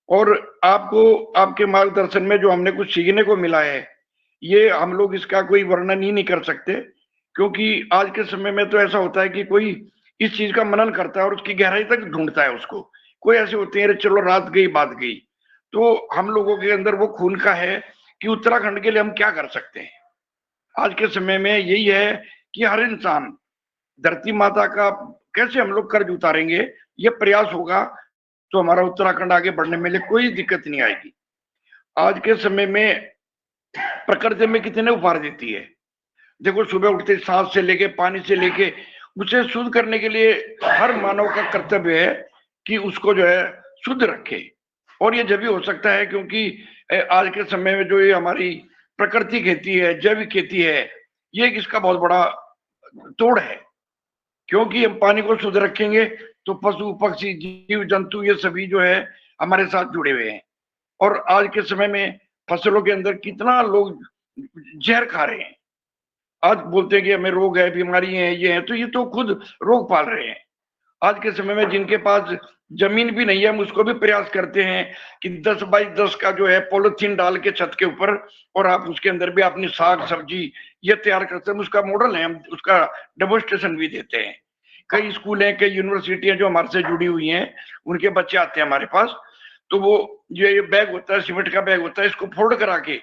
और आपको आपके मार्गदर्शन में जो हमने कुछ सीखने को मिला है, ये हम लोग इसका कोई वर्णन ही नहीं कर सकते, क्योंकि आज के समय में तो ऐसा होता है कि कोई इस चीज का मनन करता है और उसकी गहराई तक ढूंढता है उसको। कोई ऐसे होते हैं, चलो रात गई बात गई। तो हम लोगों के अंदर वो खून का है कि उत्तराखंड के लिए हम क्या कर सकते हैं। आज के समय में यही है कि हर इंसान धरती माता का कैसे हम लोग कर्ज उतारेंगे, ये प्रयास होगा तो हमारा उत्तराखंड आगे बढ़ने में कोई दिक्कत नहीं आएगी। आज के समय में प्रकृति में कितने उपहार देती है। देखो, सुबह उठते सांस से लेके, पानी से लेके, उसे शुद्ध करने के लिए हर मानव का कर्तव्य है कि उसको जो है शुद्ध रखे। और ये जब भी हो सकता है क्योंकि आज के समय में जो ये हमारी प्रकृति खेती है, जैविक खेती है, ये इसका बहुत बड़ा तोड़ है। क्योंकि हम पानी को शुद्ध रखेंगे तो पशु पक्षी जीव जंतु ये सभी जो है हमारे साथ जुड़े हुए हैं। और आज के समय में फसलों के अंदर कितना लोग जहर खा रहे हैं। आज बोलते हैं कि हमें रोग है, बीमारी है, ये है, तो ये तो खुद रोग पाल रहे हैं। आज के समय में जिनके पास जमीन भी नहीं है, हम उसको भी प्रयास करते हैं कि 10 बाई 10 का जो है पॉलिथीन डाल के छत के ऊपर, और आप उसके अंदर भी अपनी साग सब्जी ये तैयार करते हैं। उसका मॉडल है, हम उसका डेमोन्स्ट्रेशन भी देते हैं। कई स्कूल हैं, कई यूनिवर्सिटियां जो हमारे से जुड़ी हुई हैं, उनके बच्चे आते हैं हमारे पास। तो वो ये बैग होता है, सीमेंट का बैग होता है, इसको फोल्ड करा के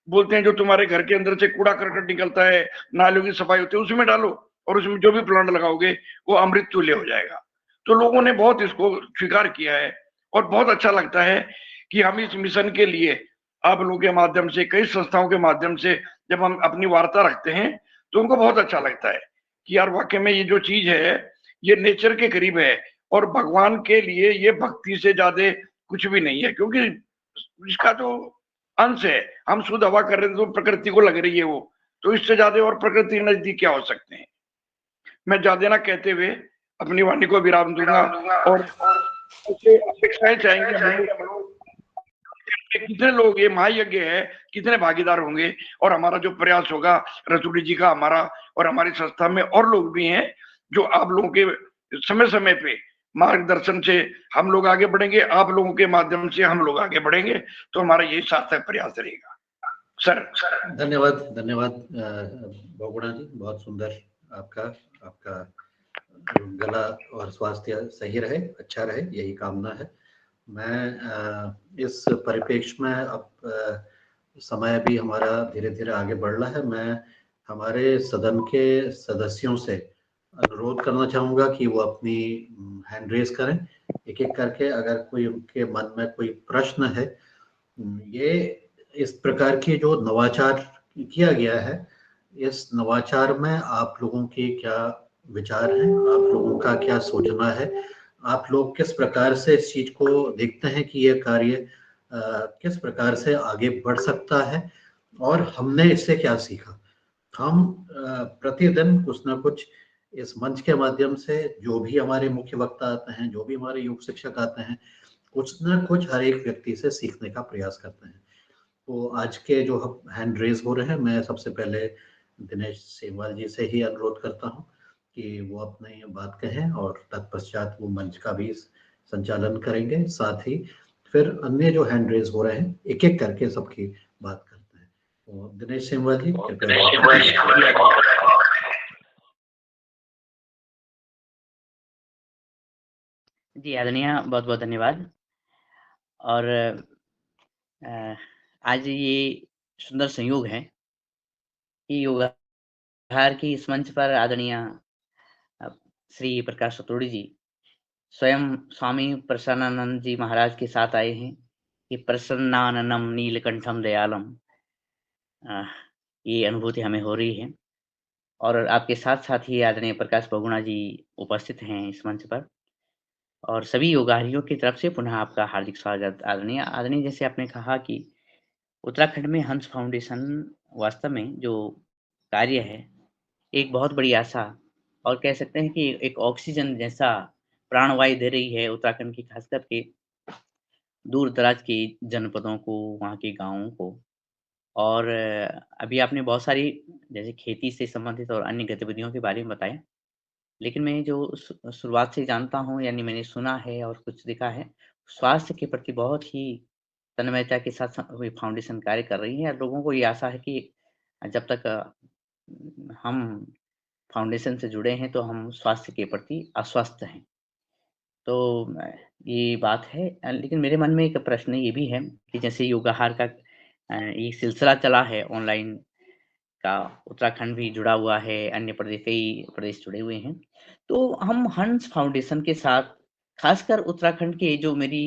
बोलते हैं जो तुम्हारे घर के अंदर से कूड़ा करकट निकलता है, नालियों की सफाई होती है, उसमें डालो और उसमें जो भी प्लांट लगाओगे वो अमृत तुल्य हो जाएगा। तो लोगों ने बहुत इसको स्वीकार किया है और बहुत अच्छा लगता है कि हम इस मिशन के लिए आप लोगों के माध्यम से, कई संस्थाओं के माध्यम से जब हम अपनी वार्ता रखते हैं तो उनको बहुत अच्छा लगता है कि यार वाकई में ये जो चीज है ये नेचर के करीब है, और भगवान के लिए ये भक्ति से ज्यादा कुछ भी नहीं है। क्योंकि इसका जो अंश है, हम शुद्ध हवा कर रहे हैं तो प्रकृति को लग रही है वो, तो इससे ज्यादा और प्रकृति के नजदीक क्या हो सकते हैं। मैं ज्यादा ना कहते हुए अपनी वाणी को विराम दूंगा और अपेक्षाएं चाहेंगे हम लोग, कितने लोग ये महायज्ञ है, कितने भागीदार होंगे, और हमारा जो प्रयास होगा रतुड़ी जी का, हमारा और हमारी संस्था में और लोग भी हैं जो आप लोगों के समय समय पे मार्गदर्शन से हम लोग आगे बढ़ेंगे, आप लोगों के माध्यम से हम लोग आगे बढ़ेंगे, तो हमारा यही सार्थक प्रयास रहेगा। सर धन्यवाद, धन्यवाद बहुगुणा जी, बहुत सुंदर। आपका गला और स्वास्थ्य सही रहे, अच्छा रहे, यही कामना है। मैं इस परिप्रेक्ष्य में अब समय भी हमारा धीरे धीरे आगे बढ़ रहा है। मैं हमारे सदन के सदस्यों से अनुरोध करना चाहूँगा कि वो अपनी हैंड रेज करें एक एक करके, अगर कोई उनके मन में कोई प्रश्न है। ये इस प्रकार की जो नवाचार किया गया है, इस नवाचार में आप लोगों के क्या विचार हैं, आप लोगों का क्या सोचना है, आप लोग किस प्रकार से इस चीज को देखते हैं कि यह कार्य किस प्रकार से आगे बढ़ सकता है, और हमने इससे क्या सीखा। हम प्रतिदिन कुछ ना कुछ इस मंच के माध्यम से, जो भी हमारे मुख्य वक्ता आते हैं, जो भी हमारे योग शिक्षक आते हैं, कुछ ना कुछ हर एक व्यक्ति से सीखने का प्रयास करते हैं। तो आज के जो हैंड रेज हो रहे हैं, मैं सबसे पहले दिनेश सेमवाल जी से ही अनुरोध करता हूं कि वो अपनी बात कहें, और तत्पश्चात वो मंच का भी संचालन करेंगे। साथ ही फिर अन्य जो हैंड रेज हो रहे हैं, एक एक करके सबकी बात करते हैं। तो दिनेश सेमवाल जी, कृपया। जी आदरणीय, बहुत-बहुत धन्यवाद। और आज ये सुंदर संयोग है कि योगाहार की इस मंच पर आदरणीय अ, श्री प्रकाश सतोड़ी जी स्वयं स्वामी प्रसन्नानंद जी महाराज के साथ आए हैं कि प्रसन्नाननम नीलकंठम दयालम। अ, ये अनुभूति हमें हो रही है और आपके साथ-साथ ही आदरणीय प्रकाश बहुगुणा जी उपस्थित हैं इस मंच पर। और सभी योगाहारियों की तरफ से पुनः आपका हार्दिक स्वागत। आदरणीय आदरणीय, जैसे आपने कहा कि उत्तराखंड में हंस फाउंडेशन वास्तव में जो कार्य है, एक बहुत बड़ी आशा और कह सकते हैं कि एक ऑक्सीजन जैसा प्राणवायु दे रही है उत्तराखंड की, खास करके दूर-दराज के जनपदों को, वहाँ के गाँवों को। और अभी आपने बहुत सारी जैसे खेती से संबंधित और अन्य गतिविधियों के बारे में बताया। लेकिन मैं जो शुरुआत से जानता हूँ, यानी मैंने सुना है और कुछ देखा है, स्वास्थ्य के प्रति बहुत ही तन्मयता के साथ ये फाउंडेशन कार्य कर रही है और लोगों को ये आशा है कि जब तक हम फाउंडेशन से जुड़े हैं, तो हम स्वास्थ्य के प्रति अस्वस्थ हैं। तो ये बात है। लेकिन मेरे मन में एक प्रश्न ये भी है कि जैसे योगाहार का ये सिलसिला चला है ऑनलाइन का, उत्तराखंड भी जुड़ा हुआ है, अन्य प्रदेश, कई प्रदेश जुड़े हुए हैं। तो हम हंस फाउंडेशन के साथ खासकर उत्तराखंड के जो मेरी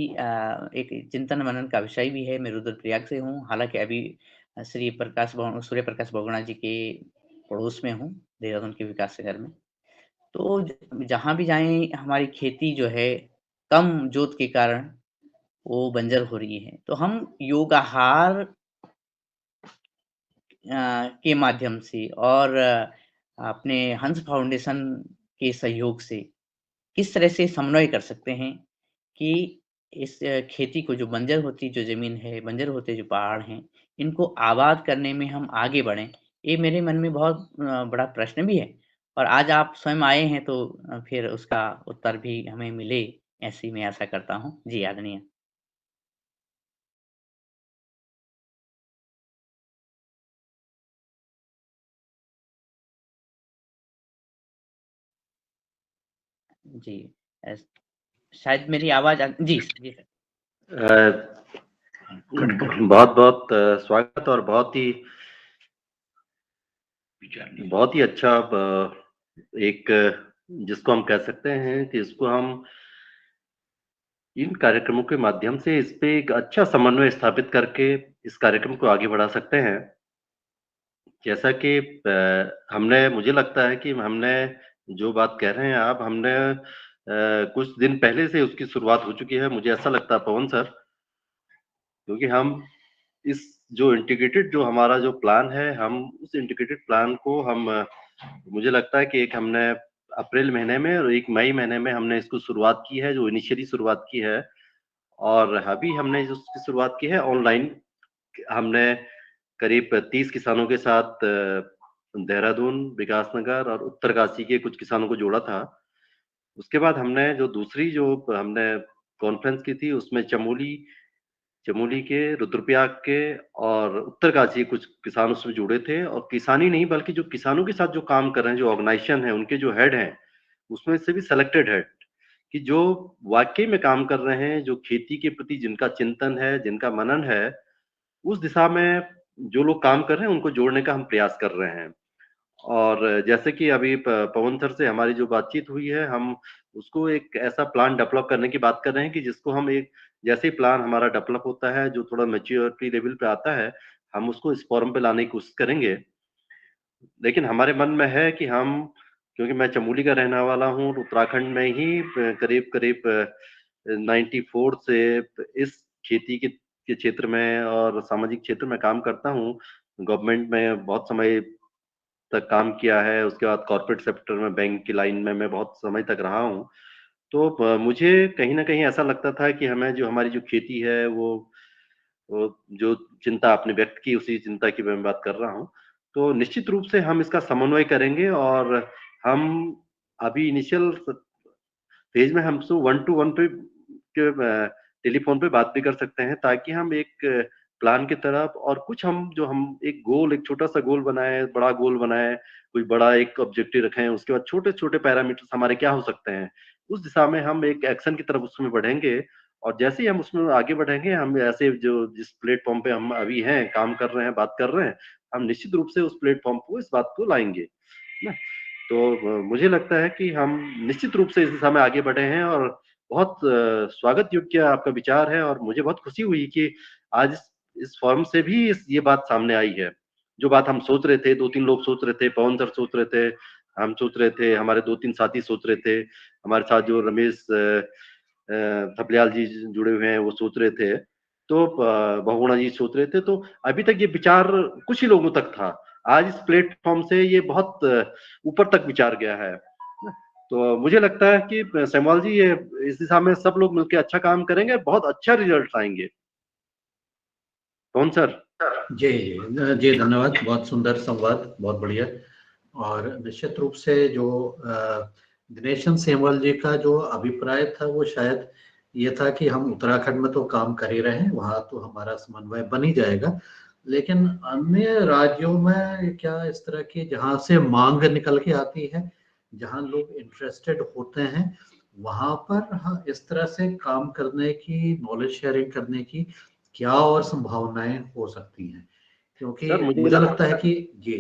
एक चिंतन मनन का विषय भी है, मैं रुद्रप्रयाग से हूँ। हालाँकि अभी श्री सूर्य प्रकाश बहुगुणा जी के पड़ोस में हूँ, देहरादून के विकास नगर में। तो जहाँ भी जाएँ हमारी खेती जो है, कम जोत के कारण वो बंजर हो रही है। तो हम योगाहार के माध्यम से और अपने हंस फाउंडेशन के सहयोग से किस तरह से समन्वय कर सकते हैं कि इस खेती को, जो बंजर होती जो ज़मीन है, बंजर होते जो पहाड़ हैं, इनको आबाद करने में हम आगे बढ़ें। ये मेरे मन में बहुत बड़ा प्रश्न भी है और आज आप स्वयं आए हैं तो फिर उसका उत्तर भी हमें मिले, ऐसी मैं आशा करता हूँ। जी, आदरणीय। जी, एस शायद मेरी आवाज़ जी, जी सर। बहुत-बहुत स्वागत और बहुत ही अच्छा एक जिसको हम कह सकते हैं कि इसको हम इन कार्यक्रमों के माध्यम से इस पे एक अच्छा समन्वय स्थापित करके इस कार्यक्रम को आगे बढ़ा सकते हैं। जैसा कि हमने मुझे लगता है कि हमने जो बात कह रहे हैं आप, हमने कुछ दिन पहले से उसकी शुरुआत हो चुकी है, मुझे ऐसा लगता है पवन सर, क्योंकि हम इस जो इंटीग्रेटेड जो हमारा जो प्लान है, हम उस इंटीग्रेटेड प्लान को हम मुझे लगता है कि एक हमने अप्रैल महीने में और एक मई महीने में हमने इसको शुरुआत की है, जो इनिशियली शुरुआत की है और अभी हमने जो उसकी शुरुआत की है ऑनलाइन। हमने करीब 30 किसानों के साथ देहरादून, विकासनगर और उत्तरकाशी के कुछ किसानों को जोड़ा था। उसके बाद हमने जो दूसरी जो हमने कॉन्फ्रेंस की थी, उसमें चमोली चमोली के, रुद्रप्रयाग के और उत्तरकाशी कुछ किसान उसमें जुड़े थे और किसान ही नहीं बल्कि जो किसानों के साथ जो काम कर रहे हैं, जो ऑर्गेनाइजेशन है, उनके जो हेड हैं, उसमें से भी सेलेक्टेड हेड कि जो वाक़ई में काम कर रहे हैं, जो खेती के प्रति जिनका चिंतन है, जिनका मनन है, उस दिशा में जो लोग काम कर रहे हैं, उनको जोड़ने का हम प्रयास कर रहे हैं। और जैसे कि अभी पवन सर से हमारी जो बातचीत हुई है, हम उसको एक ऐसा प्लान डेवलप करने की बात कर रहे हैं कि जिसको हम एक जैसे ही प्लान हमारा डेवलप होता है, जो थोड़ा मैच्योरिटी लेवल पे आता है, हम उसको इस फ़ोरम पे लाने की कोशिश करेंगे। लेकिन हमारे मन में है कि हम क्योंकि मैं चमोली का रहने वाला हूँ, उत्तराखंड में ही करीब-करीब 94 से इस खेती के क्षेत्र में और सामाजिक क्षेत्र में काम करता हूँ। गवर्नमेंट में बहुत समय तक काम किया है, उसके बाद कॉर्पोरेट सेक्टर में बैंक की लाइन में मैं बहुत समय तक रहा हूँ। तो मुझे कहीं न कहीं ऐसा लगता था कि हमें जो हमारी जो खेती है वो जो चिंता आपने व्यक्त की उसी चिंता की मैं बात कर रहा हूँ। तो निश्चित रूप से हम इसका समन्वय करेंगे और हम अभी इनिशियल फेज़ में हम सो 1 टू 1 पे टेलीफ़ोन पे बात भी कर सकते हैं ताकि हम एक प्लान की तरफ, और कुछ हम एक गोल, एक छोटा-सा गोल बनाएँ, बड़ा गोल बनाएँ, कोई बड़ा एक ऑब्जेक्टिव रखें, उसके बाद छोटे-छोटे पैरामीटर्स हमारे क्या हो सकते हैं, उस दिशा में हम एक एक्शन की तरफ उसमें बढ़ेंगे। और जैसे ही हम उसमें आगे बढ़ेंगे, हम ऐसे जो जिस प्लेटफ़ॉर्म पे हम अभी हैं, काम कर रहे हैं, बात कर रहे हैं, हम निश्चित रूप से उस प्लेटफ़ॉर्म को, इस बात को लाएँगे, है ना? तो मुझे लगता है कि हम निश्चित रूप से इस दिशा में आगे बढ़े हैं, और बहुत स्वागत योग्य आपका विचार है, और मुझे बहुत खुशी हुई कि आज इस फ़ोरम से भी ये बात सामने आई है। जो बात हम सोच रहे थे, 2-3 लोग सोच रहे थे, पवन सर सोच रहे थे, हम सोच रहे थे, हमारे 2-3 साथी सोच रहे थे, हमारे साथ जो रमेश थपलियाल जी जुड़े हुए हैं, वो सोच रहे थे, तो बहुगुणा जी सोच रहे थे, तो अभी तक ये विचार कुछ ही लोगों तक था। आज इस प्लेटफ़ॉर्म से ये बहुत ऊपर तक विचार गया है। तो मुझे लगता है कि सेमवाल जी, ये इस दिशा में सब लोग मिलके अच्छा काम करेंगे, बहुत अच्छा रिज़ल्ट आएँगे। कौन सर? जी, जी धन्यवाद। बहुत सुंदर संवाद, बहुत बढ़िया। और निश्चित रूप से जो दिनेशन सेमवाल जी का जो अभिप्राय था, वो शायद ये था कि हम उत्तराखंड में तो काम कर ही रहे हैं, वहाँ तो हमारा समन्वय बन ही जाएगा। लेकिन अन्य राज्यों में क्या इस तरह की जहाँ से माँग निकल के आती है, जहाँ लोग इंटरेस्टेड होते हैं, वहाँ पर हाँ, इस तरह से काम करने की, नॉलेज शेयरिंग करने की क्या और संभावनाएँ हो सकती हैं? क्योंकि सर मुझे मुझे लगता है कि जी।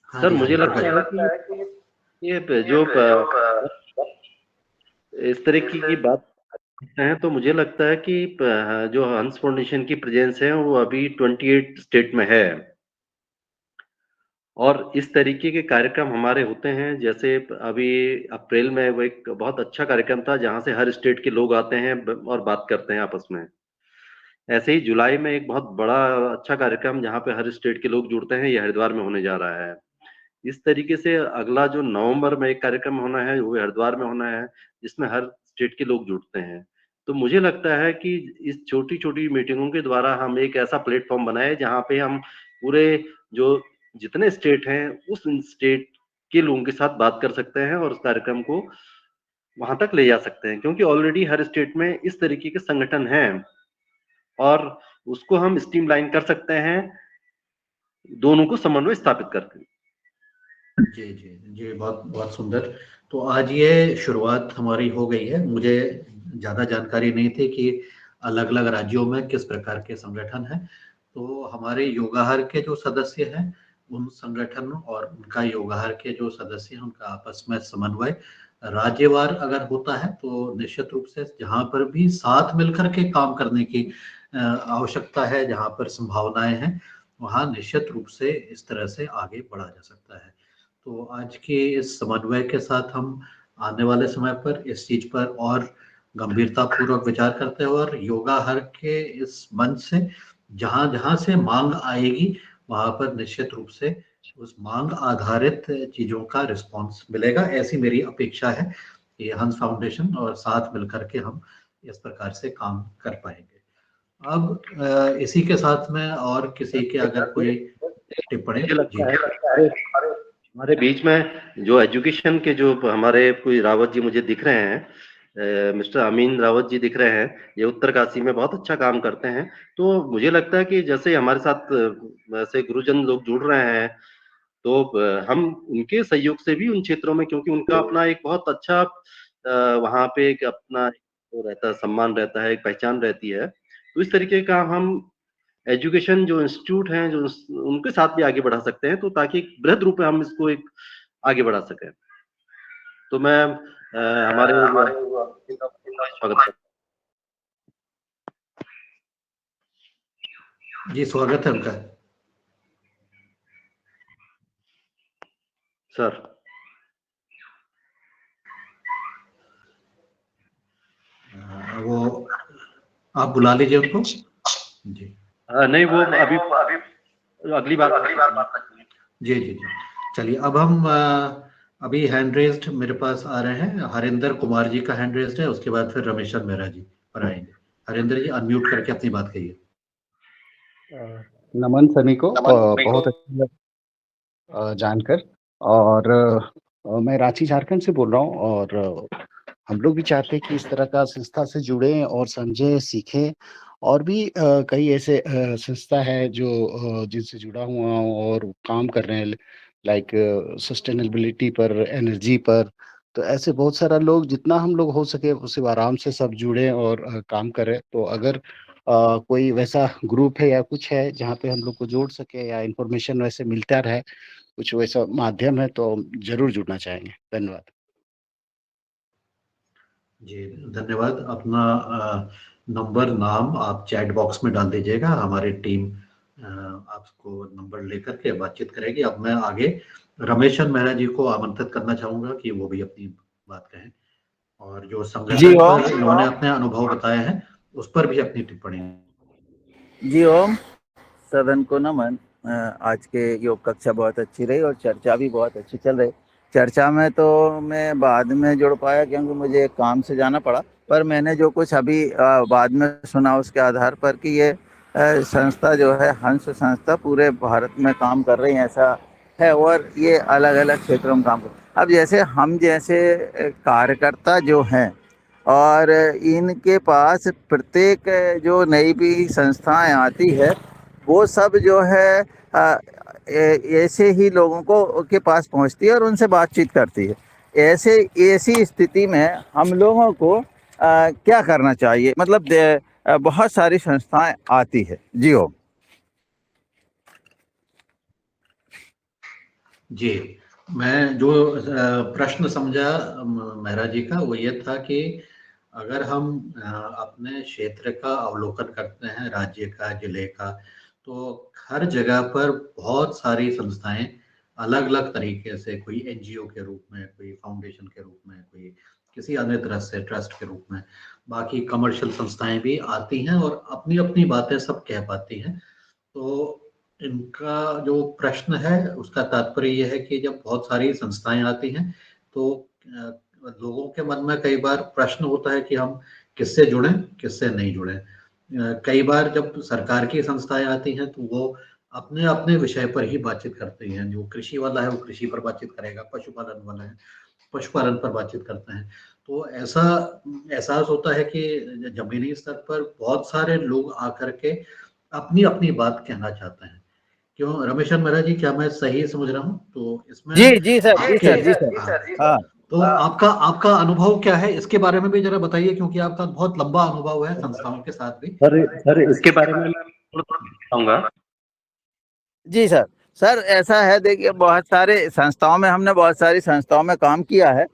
हाँ सर जी, हाँ मुझे जी, लगता प्रकाश है भाई। कि ये जो इस तरीके की बात करते हैं, तो मुझे लगता है कि जो हंस फाउंडेशन की प्रेज़ेंस है, वो अभी 28 स्टेट में है। और इस तरीके के कार्यक्रम हमारे होते हैं, जैसे अभी अप्रैल में वो एक बहुत अच्छा कार्यक्रम था, जहाँ से हर स्टेट के लोग आते हैं और बात करते हैं आपस में। ऐसे ही जुलाई में एक बहुत बड़ा अच्छा कार्यक्रम, जहाँ पे हर स्टेट के लोग जुड़ते हैं, ये हरिद्वार में होने जा रहा है। इस तरीके से अगला जो नवंबर में एक कार्यक्रम होना है, वो हरिद्वार में होना है, जिसमें हर स्टेट के लोग जुड़ते हैं। तो मुझे लगता है कि इस छोटी-छोटी मीटिंगों के द्वारा हम एक ऐसा प्लेटफ़ॉर्म बनाएँ, जहाँ पे हम पूरे जो जितने स्टेट हैं, उस स्टेट के लोगों के साथ बात कर सकते हैं, और उस कार्यक्रम को वहाँ तक ले जा सकते हैं। क्योंकि ऑलरेडी हर स्टेट में इस तरीके के संगठन हैं, और उसको हम स्ट्रीमलाइन कर सकते हैं, दोनों को समन्वय स्थापित करके। जी, जी, जी, बहुत बहुत सुंदर। तो आज ये शुरुआत हमारी हो गई है। मुझे ज़्यादा जानकारी नहीं थी कि अलग-अलग राज्यों में किस प्रकार के संगठन हैं। तो हमारे योगाहार के जो सदस्य हैं, उन संगठन और उनका योगाहार के जो सदस्य हैं, उनका आपस में समन्वय राज्यवार अगर होता है, तो निश्चित रूप से जहाँ पर भी साथ मिलकर के काम करने की आवश्यकता है, जहाँ पर संभावनाएँ हैं, वहाँ निश्चित रूप से इस तरह से आगे बढ़ा जा सकता है। तो आज के इस समन्वय के साथ हम आने वाले समय पर इस चीज़ पर और गंभीरतापूर्वक विचार करते हैं, और योगाहर के इस मंच से जहाँ-जहाँ से माँग आएगी, वहाँ पर निश्चित रूप से उस माँग आधारित चीज़ों का रिस्पॉन्स मिलेगा, ऐसी मेरी अपेक्षा है कि हंस फाउंडेशन और साथ मिलकर के हम इस प्रकार से काम कर पाएँगे। अब इसी के साथ में और किसी के अगर कोई टिप्पणी? मुझे जी। लगता है कि हमारे बीच में जो एजुकेशन के जो हमारे कोई रावत जी मुझे दिख रहे हैं, मिस्टर अमीन रावत जी दिख रहे हैं, ये उत्तरकाशी में बहुत अच्छा काम करते हैं। तो मुझे लगता है कि जैसे हमारे साथ वैसे गुरुजन लोग जुड़ रहे हैं, तो हम उनके सहयोग से भी उन क्षेत्रों में, क्योंकि उनका अपना एक बहुत अच्छा वहाँ पे एक अपना वो रहता है, सम्मान रहता है, एक पहचान रहती है। तो इस तरीके का हम एजुकेशन जो इंस्टीट्यूट हैं, जो उनके साथ भी आगे बढ़ा सकते हैं, तो ताकि एक बृहद रूप में हम इसको एक आगे बढ़ा सकें। तो मैं हमारे स्वागत करता जी, स्वागत है उनका। सर। वो आप बुला लीजिए उनको। जी। नहीं, वो अभी अगली बार जी, जी, जी। चलिए, अब हम अभी हैंड रेज़्ड मेरे पास आ रहे हैं। हरिंदर कुमार जी का हैंड रेज़्ड है, उसके बाद फिर रमेश्वर मेहरा जी पर आएँगे। हरिंदर जी अनम्यूट करके अपनी बात कहिए। नमन सभी को बहुत अच्छा लगा जानकर। और मैं रांची झारखंड से बोल रहा हूँ, और हम लोग भी चाहते हैं कि इस तरह का संस्था से जुड़ें और समझें, सीखें और भी कई ऐसे संस्था है जो जिनसे जुड़ा हुआ हूँ और काम कर रहे हैं, लाइक सस्टेनेबिलिटी पर, एनर्जी पर। तो ऐसे बहुत सारा लोग, जितना हम लोग हो सके उसे आराम से सब जुड़े और काम करें। तो अगर कोई वैसा ग्रुप है या कुछ है जहाँ पे हम लोग को जोड़ सके, या इंफॉर्मेशन वैसे मिलता रहे, कुछ वैसा माध्यम है, तो जरूर जुड़ना चाहेंगे। धन्यवाद। जी धन्यवाद। अपना नंबर, नाम आप चैट बॉक्स में डाल दीजिएगा, हमारी टीम आपको नंबर लेकर के बातचीत करेगी। अब मैं आगे रमेशन मेहरा जी को आमंत्रित करना चाहूंगा कि वो भी अपनी बात कहें, और जो जी संगठन ओम। पर इन्होंने अपने अनुभव बताए हैं उस पर भी अपनी टिप्पणी। जी ओम, सदन को नमन। आज के योग कक्षा बहुत अच्छी रही और चर्चा भी बहुत अच्छी चल रही। चर्चा में तो मैं बाद में जुड़ पाया क्योंकि मुझे एक काम से जाना पड़ा, पर मैंने जो कुछ अभी बाद में सुना उसके आधार पर कि ये संस्था जो है हंस संस्था पूरे भारत में काम कर रही है, ऐसा है। और ये अलग अलग क्षेत्रों में काम कर, अब जैसे हम जैसे कार्यकर्ता जो हैं, और इनके पास प्रत्येक जो नई भी संस्थाएं आती है वो सब जो है ऐसे ही लोगों को के पास पहुंचती है और उनसे बातचीत करती है। ऐसी स्थिति में हम लोगों को क्या करना चाहिए? मतलब बहुत सारी संस्थाएं आती है। जी ओम। जी, मैं जो प्रश्न समझा मेहरा जी का, वो ये था कि अगर हम अपने क्षेत्र का अवलोकन करते हैं, राज्य का, जिले का, तो हर जगह पर बहुत सारी संस्थाएं अलग-अलग तरीके से, कोई एनजीओ के रूप में, कोई फाउंडेशन के रूप में, कोई किसी अन्य तरह से ट्रस्ट के रूप में, बाकी कमर्शियल संस्थाएं भी आती हैं और अपनी-अपनी बातें सब कह पाती हैं। तो इनका जो प्रश्न है उसका तात्पर्य ये है कि जब बहुत सारी संस्थाएं आती हैं तो लोगों के मन में कई बार प्रश्न होता है कि हम किससे जुड़ें, किससे नहीं जुड़ें। कई बार जब सरकार की संस्थाएं आती हैं तो वो अपने अपने विषय पर ही बातचीत करती हैं। जो कृषि वाला है वो कृषि पर बातचीत करेगा, पशुपालन वाला है पशुपालन पर बातचीत करते हैं। तो ऐसा एहसास होता है कि जमीनी स्तर पर बहुत सारे लोग आकर के अपनी अपनी बात कहना चाहते हैं। क्यों रमेशन मेहरा जी, क्या मैं सही समझ रहा हूँ? तो इसमें जी सर, जी आपके सर, जी सर। हाँ, हाँ। तो आपका आपका अनुभव क्या है इसके बारे में भी जरा बताइए, क्योंकि आपका बहुत लंबा अनुभव है संस्थाओं के साथ भी। सर इसके बारे में मैं थोड़ा बताऊंगा। जी सर। सर ऐसा है, देखिए बहुत सारे संस्थाओं में, हमने बहुत सारी संस्थाओं में काम किया है।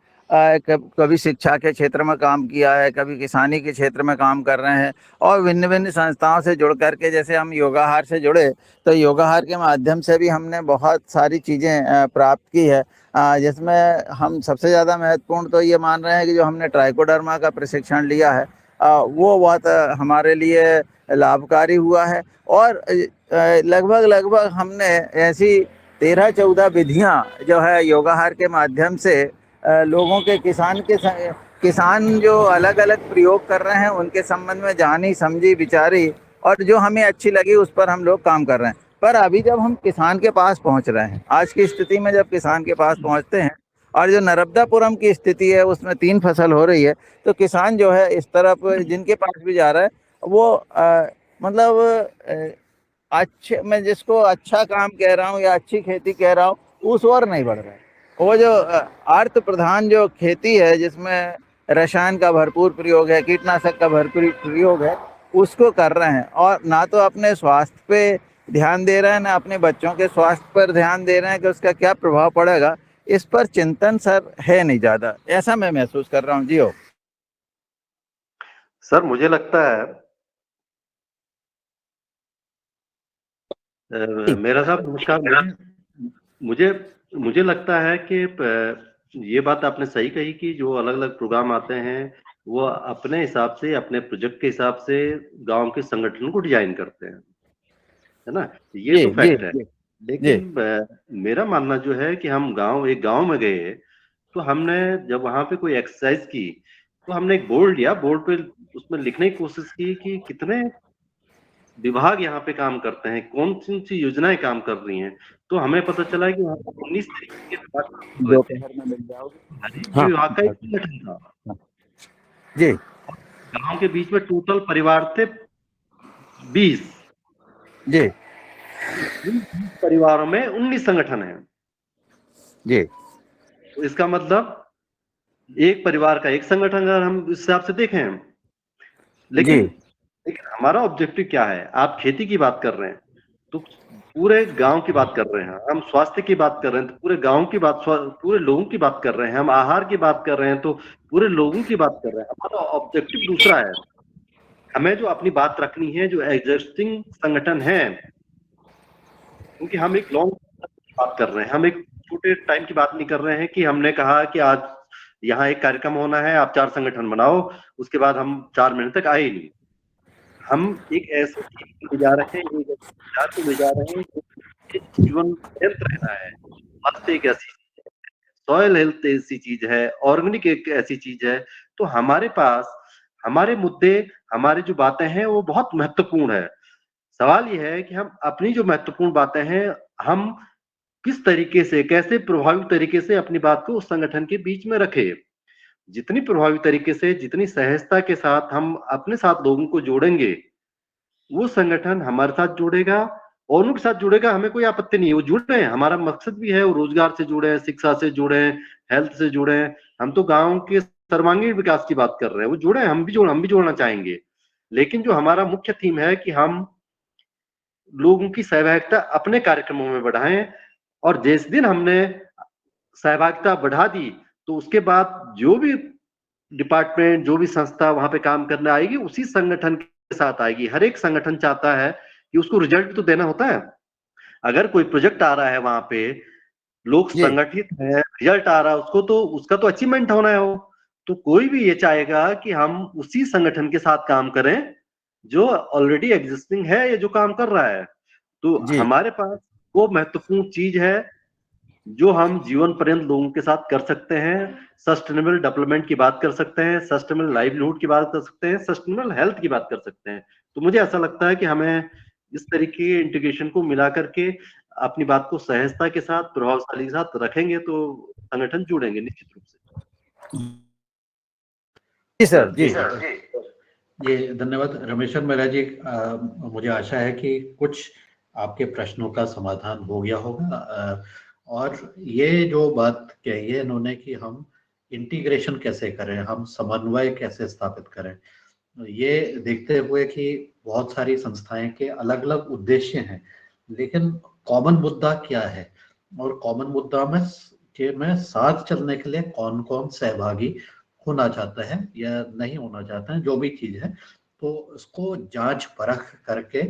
कभी शिक्षा के क्षेत्र में काम किया है, कभी किसानी के क्षेत्र में काम कर रहे हैं, और भिन्न भिन्न संस्थाओं से जुड़ करके, जैसे हम योगाहार से जुड़े तो योगाहार के माध्यम से भी हमने बहुत सारी चीज़ें प्राप्त की है। जिसमें हम सबसे ज़्यादा महत्वपूर्ण तो ये मान रहे हैं कि जो हमने ट्राइकोडर्मा का प्रशिक्षण लिया है वो बहुत हमारे लिए लाभकारी हुआ है। और लगभग लगभग हमने ऐसी 13-14 विधियां जो है योगाहार के माध्यम से लोगों के, किसान जो अलग अलग प्रयोग कर रहे हैं उनके संबंध में जानी, समझी, विचारी, और जो हमें अच्छी लगी उस पर हम लोग काम कर रहे हैं। पर अभी जब हम किसान के पास पहुंच रहे हैं, आज की स्थिति में जब किसान के पास पहुंचते हैं, और जो नर्मदापुरम की स्थिति है उसमें 3 फसल हो रही है, तो किसान जो है इस तरफ जिनके पास भी जा रहा है वो मतलब अच्छे, मैं जिसको अच्छा काम कह रहा हूँ या अच्छी खेती कह रहा हूँ, उस ओर नहीं बढ़ रहा है। वो जो अर्थ प्रधान जो खेती है जिसमें रसायन का भरपूर प्रयोग है, कीटनाशक का भरपूर प्रयोग है, उसको कर रहे हैं, और ना तो अपने स्वास्थ्य पे ध्यान दे रहे हैं, ना अपने बच्चों के स्वास्थ्य पर ध्यान दे रहे हैं कि उसका क्या प्रभाव पड़ेगा। इस पर चिंतन सर है नहीं ज़्यादा, ऐसा मैं महसूस कर रहा हूँ। जी हो सर मुझे लगता है मेरा साहब नमस्कार। मुझे मुझे लगता है कि ये बात आपने सही कही कि जो अलग अलग प्रोग्राम आते हैं वो अपने हिसाब से, अपने प्रोजेक्ट के हिसाब से गांव के संगठन को डिजाइन करते हैं, है ना? ये जी तो जी फैक्ट है। जी जी। लेकिन मेरा मानना जो है कि हम एक गांव में गए तो हमने जब वहां पे कोई एक्सरसाइज की तो हमने एक बोर्ड लिया, बोर्ड पे उसमें लिखने की कोशिश की कि कितने विभाग यहाँ पे काम करते हैं, कौन सी योजनाएं काम कर रही हैं। तो हमें पता चला कि वहाँ पर 19 तरीके के विभाग काम कर रहे थे। दोपहर में मिल जाओगे। हर एक हाँ विभाग का एक संगठन था। जी गांव के बीच में टोटल परिवार थे 20 जी परिवारों में 19 संगठन हैं। जी तो इसका मतलब एक परिवार का एक संगठन, अगर हम इस हिसाब से देखें। लेकिन हमारा ऑब्जेक्टिव क्या है? आप खेती की बात कर रहे हैं तो पूरे गांव की बात कर रहे हैं, हम स्वास्थ्य की बात कर रहे हैं तो पूरे गांव की बात, पूरे लोगों की बात कर रहे हैं, हम आहार की बात कर रहे हैं तो पूरे लोगों की बात कर रहे हैं। हमारा ऑब्जेक्टिव दूसरा है। हमें जो अपनी बात रखनी है जो एग्जिस्टिंग संगठन है, क्योंकि हम एक लॉन्ग की बात कर रहे हैं, हम एक छोटे टाइम की बात नहीं कर रहे हैं कि हमने कहा कि आज यहाँ एक कार्यक्रम होना है, आप 4 संगठन बनाओ, उसके बाद हम 4 महीने तक आए ही नहीं। हम एक ऐसे चीज को ले जा रहे हैं, एक ऐसे विचार को ले जा रहे हैं जो जीवन पर्यंत रहना है। स्वास्थ्य एक ऐसी चीज है, सॉइल हेल्थ ऐसी चीज है, ऑर्गेनिक एक ऐसी चीज है। तो हमारे पास हमारे मुद्दे, हमारी जो बातें हैं वो बहुत महत्वपूर्ण है। सवाल ये है कि हम अपनी जो महत्वपूर्ण बातें हैं, हम किस तरीके से, कैसे प्रभावी तरीके से अपनी बात को उस संगठन के बीच में रखें। जितनी प्रभावी तरीके से, जितनी सहजता के साथ हम अपने साथ लोगों को जोड़ेंगे, वो संगठन हमारे साथ जुड़ेगा और उनके साथ जुड़ेगा। हमें कोई आपत्ति नहीं है, वो जुड़ रहे हैं, हमारा मकसद भी है वो रोजगार से जुड़े हैं, शिक्षा से जुड़े हैं, हेल्थ से जुड़े हैं। हम तो गांव के सर्वांगीण विकास की बात कर रहे हैं, वो जुड़े हैं, हम भी जोड़ना चाहेंगे। लेकिन जो हमारा मुख्य थीम है कि हम लोगों की सहभागिता अपने कार्यक्रमों में बढ़ाएं, और जिस दिन हमने सहभागिता बढ़ा दी तो उसके बाद जो भी डिपार्टमेंट, जो भी संस्था वहां पे काम करने आएगी उसी संगठन के साथ आएगी। हर एक संगठन चाहता है कि उसको रिजल्ट तो देना होता है। अगर कोई प्रोजेक्ट आ रहा है वहां पे, लोग संगठित है, रिजल्ट आ रहा है उसको, तो उसका तो अचीवमेंट होना है वो। तो कोई भी ये चाहेगा कि हम उसी संगठन के साथ काम करें जो ऑलरेडी एग्जिस्टिंग है या जो काम कर रहा है। तो हमारे पास वो महत्वपूर्ण चीज है जो हम जीवन पर्यंत लोगों के साथ कर सकते हैं। सस्टेनेबल डेवलपमेंट की बात कर सकते हैं, सस्टेनेबल लाइवलीहुड की बात कर सकते हैं, सस्टेनेबल हेल्थ की बात कर सकते हैं। तो मुझे ऐसा लगता है कि हमें इस तरीके के इंटीग्रेशन को मिला करके अपनी बात को सहजता के साथ, प्रभावशाली के साथ रखेंगे तो संगठन जुड़ेंगे निश्चित रूप से। जी सर, जी ये धन्यवाद रमेश्वर मेहरा जी। मुझे आशा है कि कुछ आपके प्रश्नों का समाधान हो गया होगा। और ये जो बात कही है इन्होंने कि हम इंटीग्रेशन कैसे करें, हम समन्वय कैसे स्थापित करें, ये देखते हुए कि बहुत सारी संस्थाएं के अलग अलग उद्देश्य हैं, लेकिन कॉमन मुद्दा क्या है और कॉमन मुद्दा में साथ चलने के लिए कौन कौन सहभागी होना चाहता है या नहीं होना चाहता है, जो भी चीज है, तो उसको जांच परख करके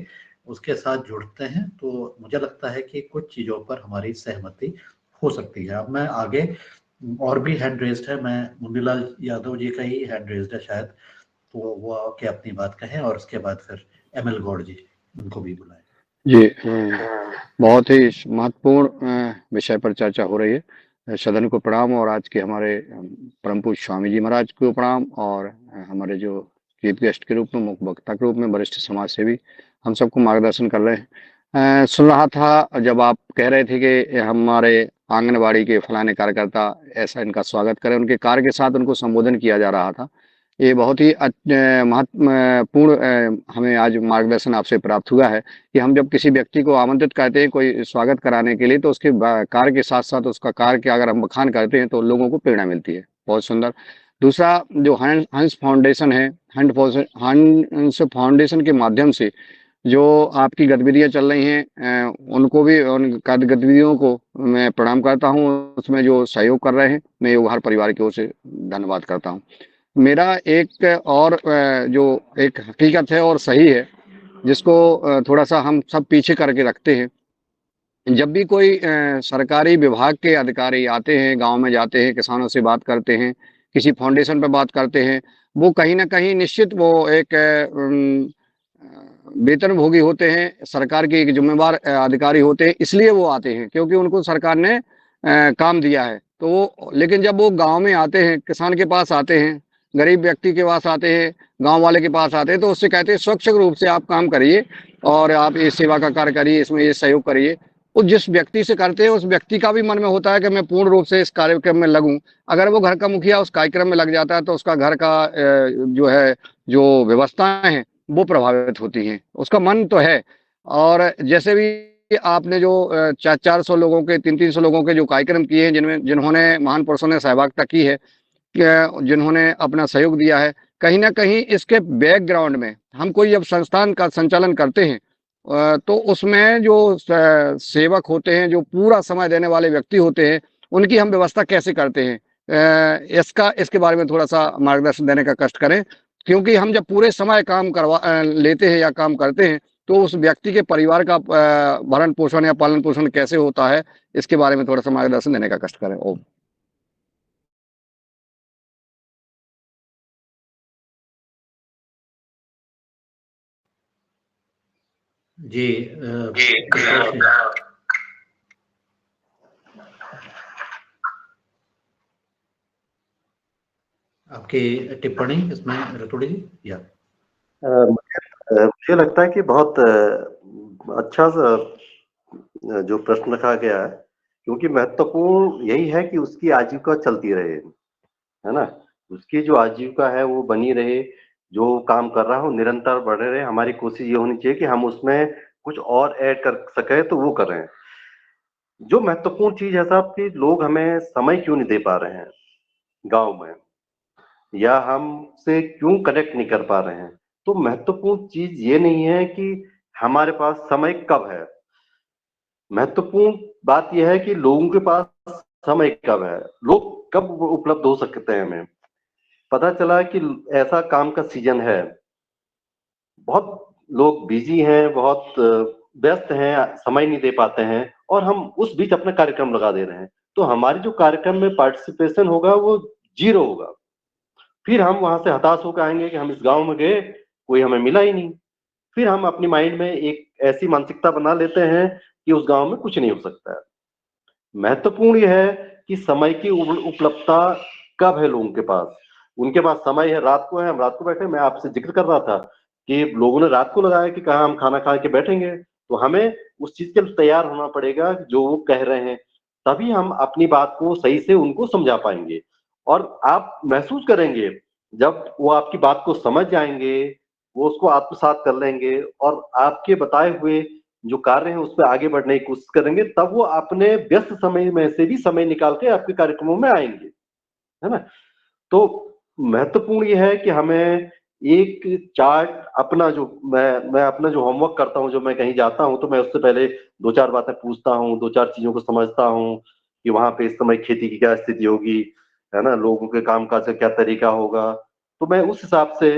उसके साथ जुड़ते हैं तो मुझे लगता है कि कुछ चीजों पर हमारी सहमति हो सकती है। अब मैं आगे, और भी हैंड रेज्ड है, मैं मुन्नीलाल यादव जी का ही हैंड रेज्ड है शायद, तो वो आके अपनी बात कहें और उसके बाद फिर ML गौड़ जी, उनको भी बुलाएं। जी, बहुत ही महत्वपूर्ण विषय पर चर्चा हो रही है। सदन को प्रणाम और आज के हमारे परम पूज्य स्वामी जी महाराज को प्रणाम, और हमारे जो चीफ गेस्ट के रूप में, मुख्य वक्ता के रूप में वरिष्ठ समाज सेवी हम सबको मार्गदर्शन कर रहे हैं। सुन रहा था जब आप कह रहे थे कि हमारे आंगनबाड़ी के फलाने कार्यकर्ता, ऐसा इनका स्वागत करें, उनके कार्य के साथ उनको संबोधन किया जा रहा था। ये बहुत ही महत्वपूर्ण हमें आज मार्गदर्शन आपसे प्राप्त हुआ है कि हम जब किसी व्यक्ति को आमंत्रित करते हैं कोई स्वागत कराने के लिए, तो उसके कार्य के साथ साथ उसका कार्य के अगर हम बखान करते हैं तो लोगों को प्रेरणा मिलती है। बहुत सुंदर। दूसरा, जो हंस फाउंडेशन है, हंस फाउंडेशन के माध्यम से जो आपकी गतिविधियां चल रही हैं, उनको भी, उन गतिविधियों को मैं प्रणाम करता हूं। उसमें जो सहयोग कर रहे हैं, मैं योगहार परिवार की ओर से धन्यवाद करता हूं। मेरा एक और जो एक हकीकत है और सही है, जिसको थोड़ा सा हम सब पीछे करके रखते हैं, जब भी कोई सरकारी विभाग के अधिकारी आते हैं, गांव में जाते हैं, किसानों से बात करते हैं, किसी फाउंडेशन पर बात करते हैं, वो कहीं ना कहीं निश्चित वो एक वेतनभोगी होते हैं, सरकार के एक जिम्मेवार अधिकारी होते हैं, इसलिए वो आते हैं क्योंकि उनको सरकार ने काम दिया है। तो वो, लेकिन जब वो गांव में आते हैं, किसान के पास आते हैं, गरीब व्यक्ति के पास आते हैं, गांव वाले के पास आते हैं, तो उससे कहते हैं स्वच्छ रूप से आप काम करिए और आप ये सेवा का कार्य करिए, इसमें ये सहयोग करिए। वो जिस व्यक्ति से करते हैं उस व्यक्ति का भी मन में होता है कि मैं पूर्ण रूप से इस कार्यक्रम में लगूं। अगर वो घर का मुखिया उस कार्यक्रम में लग जाता है तो उसका घर का जो है, जो व्यवस्थाएं हैं वो प्रभावित होती हैं। उसका मन तो है, और जैसे भी आपने जो 400 लोगों के 300 लोगों के जो कार्यक्रम किए हैं, जिन्होंने महान पुरुषों ने सहभागिता की है, जिन्होंने अपना सहयोग दिया है, कहीं ना कहीं इसके बैकग्राउंड में हम कोई जब संस्थान का संचालन करते हैं तो उसमें जो सेवक होते हैं, जो पूरा समय देने वाले व्यक्ति होते हैं, उनकी हम व्यवस्था कैसे करते हैं, इसके बारे में थोड़ा सा मार्गदर्शन देने का कष्ट करें, क्योंकि हम जब पूरे समय काम लेते हैं या काम करते हैं, तो उस व्यक्ति के परिवार का भरण पोषण या पालन पोषण कैसे होता है, इसके बारे में थोड़ा सा मार्गदर्शन देने का कष्ट करें। ओम। जी आपकी टिप्पणी इसमें रतोड़ी जी? या मुझे लगता है कि बहुत अच्छा जो प्रश्न रखा गया है, क्योंकि महत्वपूर्ण यही है कि उसकी आजीविका चलती रहे, है ना? उसकी जो आजीविका है वो बनी रहे, जो काम कर रहा हो निरंतर बढ़े रहे। हमारी कोशिश ये होनी चाहिए कि हम उसमें कुछ और ऐड कर सकें तो वो करें। जो महत्वपूर्ण चीज़ है साहब कि लोग हमें समय क्यों नहीं दे पा रहे हैं गाँव में, या हमसे क्यों कनेक्ट नहीं कर पा रहे हैं। तो महत्वपूर्ण चीज़ ये नहीं है कि हमारे पास समय कब है, महत्वपूर्ण बात यह है कि लोगों के पास समय कब है, लोग कब उपलब्ध हो सकते हैं। हमें पता चला कि ऐसा काम का सीजन है, बहुत लोग बिजी हैं, बहुत व्यस्त हैं, समय नहीं दे पाते हैं, और हम उस बीच अपना कार्यक्रम लगा दे रहे हैं। तो हमारी जो कार्यक्रम में पार्टिसिपेशन होगा वो 0 होगा। फिर हम वहां से हताश होकर आएंगे कि हम इस गांव में गए, कोई हमें मिला ही नहीं। फिर हम अपनी माइंड में एक ऐसी मानसिकता बना लेते हैं कि उस गांव में कुछ नहीं हो सकता है। महत्वपूर्ण यह है कि समय की उपलब्धता कब है लोगों के पास। उनके पास समय है, रात को है, हम रात को बैठे। मैं आपसे जिक्र कर रहा था कि लोगों ने रात को लगाया कि कहाँ हम खाना खा के बैठेंगे, तो हमें उस चीज के लिए तैयार होना पड़ेगा जो वो कह रहे हैं, तभी हम अपनी बात को सही से उनको समझा पाएंगे। और आप महसूस करेंगे जब वो आपकी बात को समझ जाएंगे, वो उसको आत्मसात कर लेंगे और आपके बताए हुए जो कार्य है उस पर आगे बढ़ने की कोशिश करेंगे, तब वो अपने व्यस्त समय में से भी समय निकाल के आपके कार्यक्रमों में आएंगे, है ना? तो महत्वपूर्ण ये है कि हमें एक चार्ट अपना जो मैं अपना जो होमवर्क करता हूँ, जो मैं कहीं जाता हूँ तो मैं उससे पहले 2-4 बातें पूछता हूँ, 2-4 चीजों को समझता हूँ कि वहां पे इस समय खेती की क्या स्थिति होगी, है ना, लोगों के कामकाज का क्या तरीका होगा। तो मैं उस हिसाब से,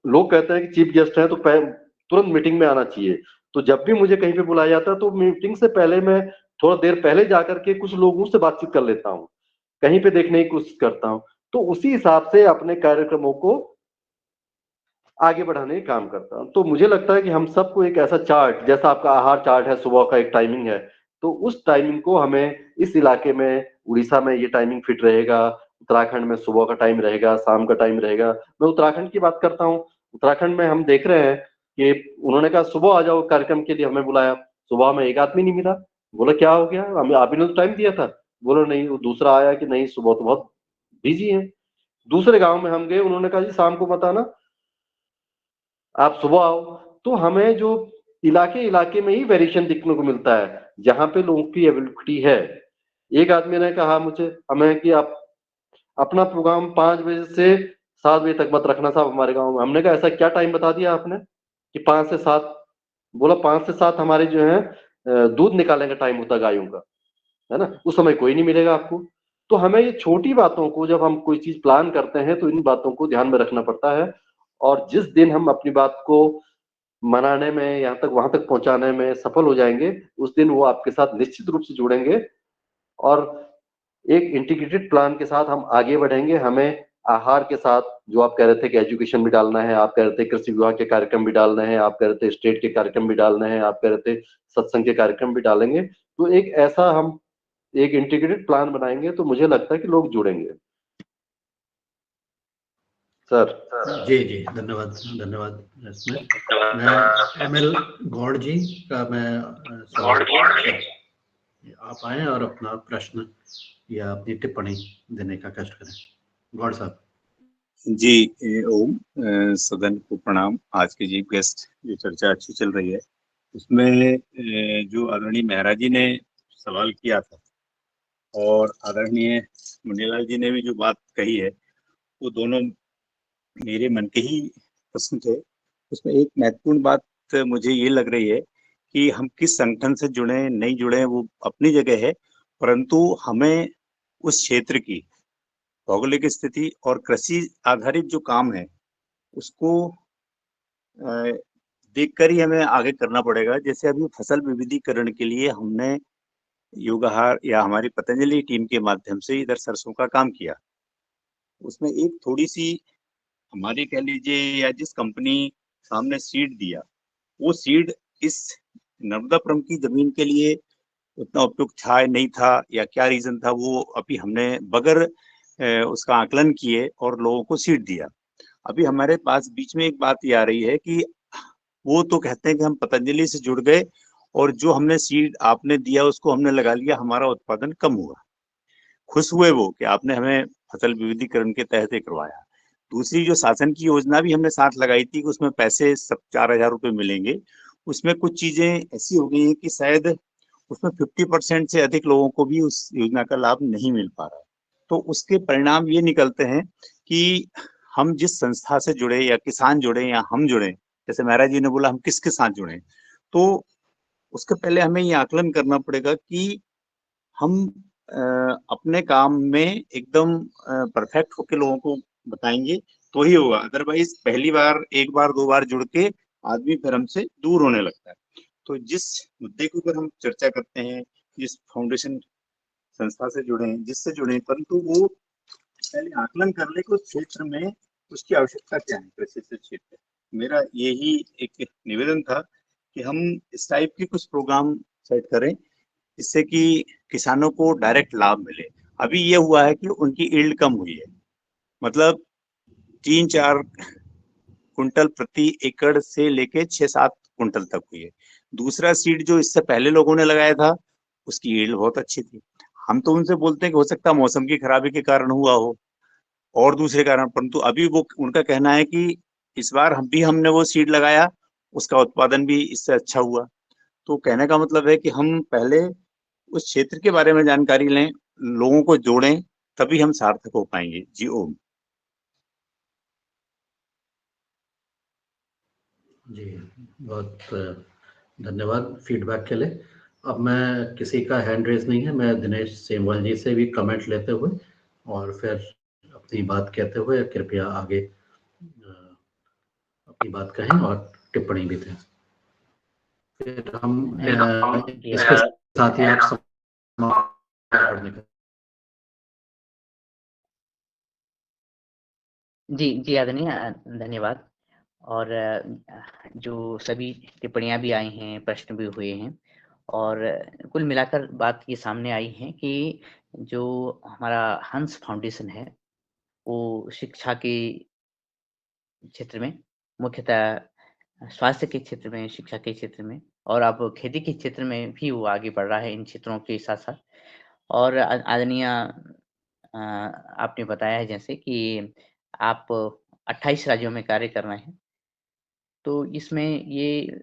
लोग कहते हैं कि चीफ गेस्ट है तो तुरंत मीटिंग में आना चाहिए, तो जब भी मुझे कहीं पे बुलाया जाता है तो मीटिंग से पहले मैं थोड़ा देर पहले जाकर के कुछ लोगों से बातचीत कर लेता हूँ, कहीं पे देखने की कोशिश करता हूँ, तो उसी हिसाब से अपने कार्यक्रमों को आगे बढ़ाने का काम करता हूँ। तो मुझे लगता है कि हम सबको एक ऐसा चार्ट, जैसा आपका आहार चार्ट है, सुबह का एक टाइमिंग है, तो उस टाइमिंग को हमें इस इलाके में, उड़ीसा में ये टाइमिंग फिट रहेगा, उत्तराखंड में सुबह का टाइम रहेगा, शाम का टाइम रहेगा। मैं उत्तराखंड की बात करता हूँ, उत्तराखंड में हम देख रहे हैं कि उन्होंने कहा सुबह आ जाओ कार्यक्रम के लिए, हमें बुलाया, सुबह में एक आदमी नहीं मिला। बोला क्या हो गया, हमें आप ही ने तो टाइम दिया था। बोलो नहीं, वो दूसरा आया कि नहीं सुबह तो बहुत बिजी है। दूसरे गांव में हम गए, उन्होंने कहा जी शाम को मत आना, आप सुबह आओ। तो हमें जो इलाके इलाके में ही वेरिएशन देखने को मिलता है, जहां पे लोगों की एबिलिटी है। एक आदमी ने कहा मुझे, हमें कि आप अपना प्रोग्राम 5 बजे से 7 बजे तक मत रखना साहब हमारे गांव में। हमने कहा ऐसा क्या टाइम बता दिया आपने कि 5 से 7? बोला 5 से 7 हमारे जो है दूध निकालने का टाइम होता है गायों का, है ना, उस समय कोई नहीं मिलेगा आपको। तो हमें ये छोटी बातों को, जब हम कोई चीज प्लान करते हैं तो इन बातों को ध्यान में रखना पड़ता है। और जिस दिन हम अपनी बात को मनाने में, यहाँ तक वहां तक पहुंचाने में सफल हो जाएंगे, उस दिन वो आपके साथ निश्चित रूप से जुड़ेंगे और एक इंटीग्रेटेड प्लान के साथ हम आगे बढ़ेंगे। हमें आहार के साथ, जो आप कह रहे थे कि एजुकेशन भी डालना है, आप कह रहे थे कृषि विभाग के कार्यक्रम भी डालने हैं, आप कह रहे थे स्टेट के कार्यक्रम भी डालने हैं, आप कह रहे थे सत्संग के कार्यक्रम भी डालेंगे, तो एक ऐसा हम एक इंटीग्रेटेड प्लान बनाएंगे तो मुझे लगता है कि लोग जुड़ेंगे। सर जी जी, धन्यवाद धन्यवाद। इसमें मैं ML गौड़ जी का मैं सवाल, आप आए और अपना प्रश्न या अपनी टिप्पणी देने का कष्ट करें। गौड़ साहब। जी ओम सदन को प्रणाम। आज के चीफ गेस्ट जो चर्चा अच्छी चल रही है उसमें जो आदरणीय मेहरा जी ने सवाल किया था और आदरणीय मुन्नीलाल जी ने भी जो बात कही है वो दोनों मेरे मन के ही प्रश्न थे। उसमें एक महत्वपूर्ण बात मुझे ये लग रही है कि हम किस संगठन से जुड़े नहीं जुड़े वो अपनी जगह है, परंतु हमें उस क्षेत्र की भौगोलिक स्थिति और कृषि आधारित जो काम है उसको देखकर ही हमें आगे करना पड़ेगा। जैसे अभी फसल विविधीकरण के लिए हमने युगाहार या हमारी पतंजलि टीम के माध्यम से इधर सरसों का काम किया। उसमें एक थोड़ी-सी हमारी कह लीजिए या जिस कंपनी सामने सीड दिया, वो सीड इस नर्मदापुरम की ज़मीन के लिए उतना उपयुक्त था, नहीं था या क्या रीज़न था, वो अभी हमने बगैर उसका आकलन किए और लोगों को सीड दिया। अभी हमारे पास बीच में एक बात ये आ रही है कि वो तो कहते हैं कि हम पतंजलि से जुड़ गए और जो हमने सीड आपने दिया उसको हमने लगा लिया, हमारा उत्पादन कम हुआ। खुश हुए वो कि आपने हमें फसल विविधीकरण के तहत ये करवाया। दूसरी जो शासन की योजना भी हमने साथ लगाई थी कि उसमें पैसे सब 4,000 रुपए मिलेंगे। उसमें कुछ चीज़ें ऐसी हो गई हैं कि शायद उसमें 50% से अधिक लोगों को भी उस योजना का लाभ नहीं मिल पा रहा है। तो उसके परिणाम ये निकलते हैं कि हम जिस संस्था से जुड़े या किसान जुड़े या हम जुड़े, जैसे महाराज जी ने बोला हम किसके साथ जुड़े, तो उसके पहले हमें ये आकलन करना पड़ेगा कि हम अपने काम में एकदम परफेक्ट होके लोगों को बताएंगे तो ही होगा। अदरवाइज पहली बार, एक बार, दो बार जुड़ के आदमी फिर हमसे दूर होने लगता है। तो जिस मुद्दे के ऊपर हम चर्चा करते हैं, जिस फाउंडेशन संस्था से जुड़े हैं, जिससे जुड़े हैं, परंतु वो पहले आकलन कर ले कि उस क्षेत्र में उसकी आवश्यकता क्या है, कृषि से क्षेत्र। मेरा यही एक निवेदन था कि हम इस टाइप के कुछ प्रोग्राम सेट करें जिससे कि किसानों को डायरेक्ट लाभ मिले। अभी ये हुआ है कि उनकी यील्ड कम हुई है, मतलब 3-4 कुंटल प्रति एकड़ से लेके 6-7 कुंटल तक हुई है। दूसरा सीड जो इससे पहले लोगों ने लगाया था उसकी यील्ड बहुत अच्छी थी। हम तो उनसे बोलते हैं कि हो सकता है मौसम की खराबी के कारण हुआ हो और दूसरे कारण, परंतु अभी वो उनका कहना है कि इस बार हमने वो सीड लगाया, उसका उत्पादन भी इससे अच्छा हुआ। तो कहने का मतलब है कि हम पहले उस क्षेत्र के बारे में जानकारी लें, लोगों को जोड़ें, तभी हम सार्थक हो पाएंगे। जी ओम। जी, बहुत धन्यवाद फीडबैक के लिए। अब मैं किसी का हैंड रेज़ नहीं है, मैं दिनेश सेमवाल जी से भी कमेंट लेते हुए और फिर अपनी बात कहते हुए कृपया आगे अपनी बात कहें और टिप्पणी भी दें। फिर हम इसके साथ ही आप समाप्त करने का जी, जी आदरणीय धन्यवाद। और जो सभी टिप्पणियाँ भी आई हैं, प्रश्न भी हुए हैं और कुल मिलाकर बात ये सामने आई है कि जो हमारा हंस फाउंडेशन है, वो शिक्षा के क्षेत्र में, मुख्यतः स्वास्थ्य के क्षेत्र में, शिक्षा के क्षेत्र में और अब खेती के क्षेत्र में भी वो आगे बढ़ रहा है इन क्षेत्रों के साथ-साथ। और आदरणीय आपने बताया है जैसे कि आप 28 राज्यों में कार्य कर रहे हैं। तो इसमें ये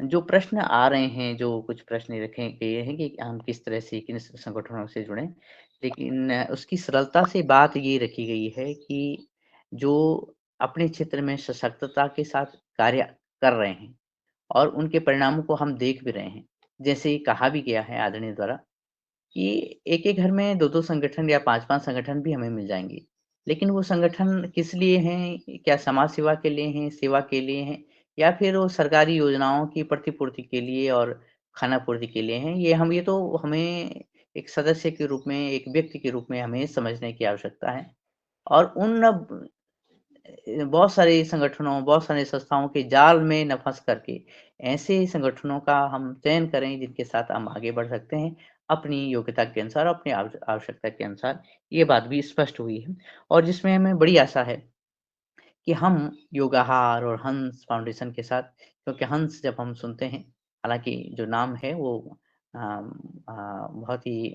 जो प्रश्न आ रहे हैं, जो कुछ प्रश्न रखे गए हैं कि हम किस तरह से किन संगठनों से जुड़ें, लेकिन उसकी सरलता से बात ये रखी गई है कि जो अपने क्षेत्र में सशक्तता के साथ कार्य कर रहे हैं और उनके परिणामों को हम देख भी रहे हैं। जैसे कहा भी गया है आदरणीय द्वारा कि एक-एक घर में 2-2 संगठन या 5-5 संगठन भी हमें मिल जाएँगे। लेकिन वो संगठन किस लिए हैं? क्या समाज सेवा के लिए हैं, सेवा के लिए हैं या फिर वो सरकारी योजनाओं की प्रतिपूर्ति के लिए और खाना-पूर्ति के लिए हैं? ये तो हमें एक सदस्य के रूप में, एक व्यक्ति के रूप में हमें समझने की आवश्यकता है। और उन बहुत सारे संगठनों, बहुत सारी संस्थाओं के जाल में न फँस करके, ऐसे संगठनों का हम चयन करें जिनके साथ हम आगे बढ़ सकते हैं, अपनी योग्यता के अनुसार, अपनी आवश्यकता के अनुसार। ये बात भी स्पष्ट हुई है और जिसमें हमें बड़ी आशा है कि हम योगाहार और हंस फाउंडेशन के साथ क्योंकि हंस जब हम सुनते हैं, हालाँकि जो नाम है वो बहुत ही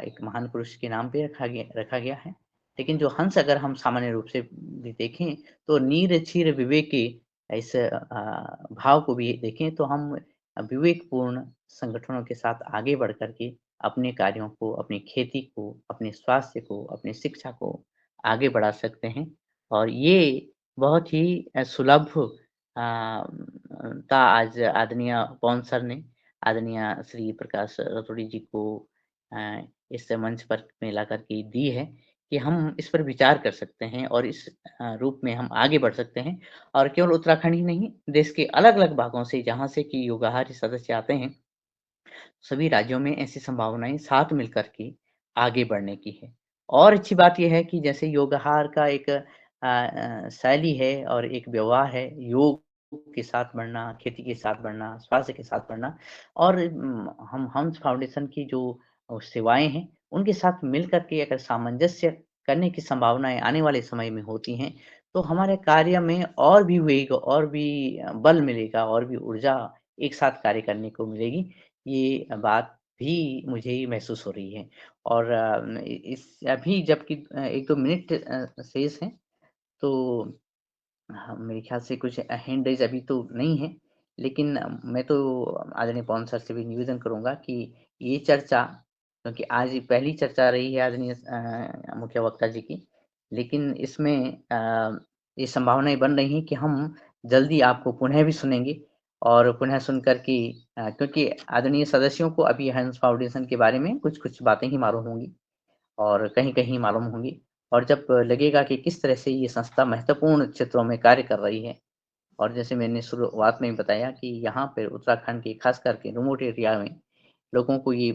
एक महान पुरुष के नाम पे रखा गया है। लेकिन जो हंस अगर हम सामान्य रूप से यदि देखें तो नीर क्षीर विवेके इस भाव को भी देखें तो हम विवेकपूर्ण संगठनों के साथ आगे बढ़ कर के अपने कार्यों को, अपनी खेती को, अपने स्वास्थ्य को, अपनी शिक्षा को आगे बढ़ा सकते हैं। और ये बहुत ही सुलभ था आज आदरणीय पवन सर ने, आदरणीय श्री प्रकाश रतोड़ी जी को इस मंच पर में ला कर के दी है कि हम इस पर विचार कर सकते हैं और इस रूप में हम आगे बढ़ सकते हैं। और केवल उत्तराखंड ही नहीं, देश के अलग-अलग भागों से जहाँ से कि योगाहारी सदस्य आते हैं, सभी राज्यों में ऐसी संभावनाएँ साथ मिलकर के आगे बढ़ने की है। और अच्छी बात ये है कि जैसे योगाहार का एक शैली है और एक व्यवहार है, योग के साथ बढ़ना, खेती के साथ बढ़ना, स्वास्थ्य के साथ बढ़ना और हम हंस फाउंडेशन की जो सेवाएँ हैं, उनके साथ मिल कर के अगर सामंजस्य करने की संभावनाएँ आने वाले समय में होती हैं, तो हमारे कार्य में और भी वेग और भी बल मिलेगा और भी ऊर्जा एक साथ कार्य करने को मिलेगी। ये बात भी मुझे महसूस हो रही है और इस अभी जबकि 1-2 मिनट शेष हैं, तो हाँ, मेरे ख़्याल से कुछ हैंड रेज़ अभी तो नहीं है, लेकिन मैं तो आदरणीय पवन सर से भी निवेदन करूँगा कि ये चर्चा क्योंकि आज पहली चर्चा रही है आदरणीय मुख्य वक्ता जी की, लेकिन इसमें ये संभावनाएँ बन रही हैं कि हम जल्दी आपको पुनः भी सुनेंगे और पुनः सुन कर के क्योंकि आदरणीय सदस्यों को अभी हंस फाउंडेशन के बारे में कुछ-कुछ बातें ही मालूम होंगी। और कहीं-कहीं मालूम होंगी और जब लगेगा कि किस तरह से ये संस्था महत्वपूर्ण क्षेत्रों में कार्य कर रही है और जैसे मैंने शुरुआत में बताया कि यहाँ पे उत्तराखंड के खास करके रिमोट एरिया में लोगों को ये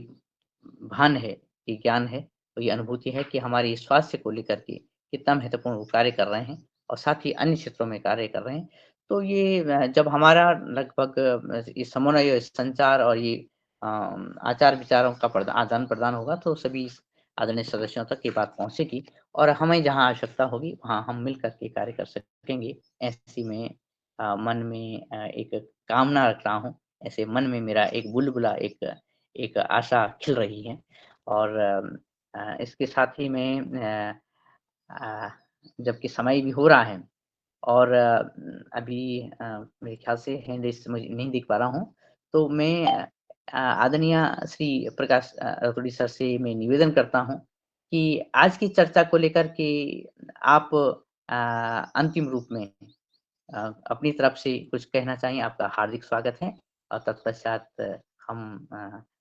भान है, ये ज्ञान है और ये अनुभूति है कि हमारे स्वास्थ्य को लेकर के कितना महत्वपूर्ण वो कार्य कर रहे हैं और साथ ही अन्य क्षेत्रों में कार्य कर रहे हैं। तो ये जब हमारा लगभग ये समन्वय, संचार और ये आचार-विचारों का आदान-प्रदान होगा तो सभी आदरणीय सदस्यों तक ये बात पहुँचेगी और हमें जहाँ आवश्यकता होगी वहाँ हम मिल कर के कार्य कर सकेंगे। ऐसी में मन में एक कामना रख रहा हूँ। ऐसे मन में मेरा एक बुलबुला एक एक आशा खिल रही है और इसके साथ ही में अ, जबकि समय भी हो रहा है और अभी मेरे ख़्याल से हैंड रेज़ मुझे नहीं देख पा रहा हूँ। तो मैं आदरणीय श्री प्रकाश रतोड़ी सर से मैं निवेदन करता हूँ कि आज की चर्चा को लेकर के आप अंतिम रूप में अपनी तरफ से कुछ कहना चाहें, आपका हार्दिक स्वागत है और तत्पश्चात हम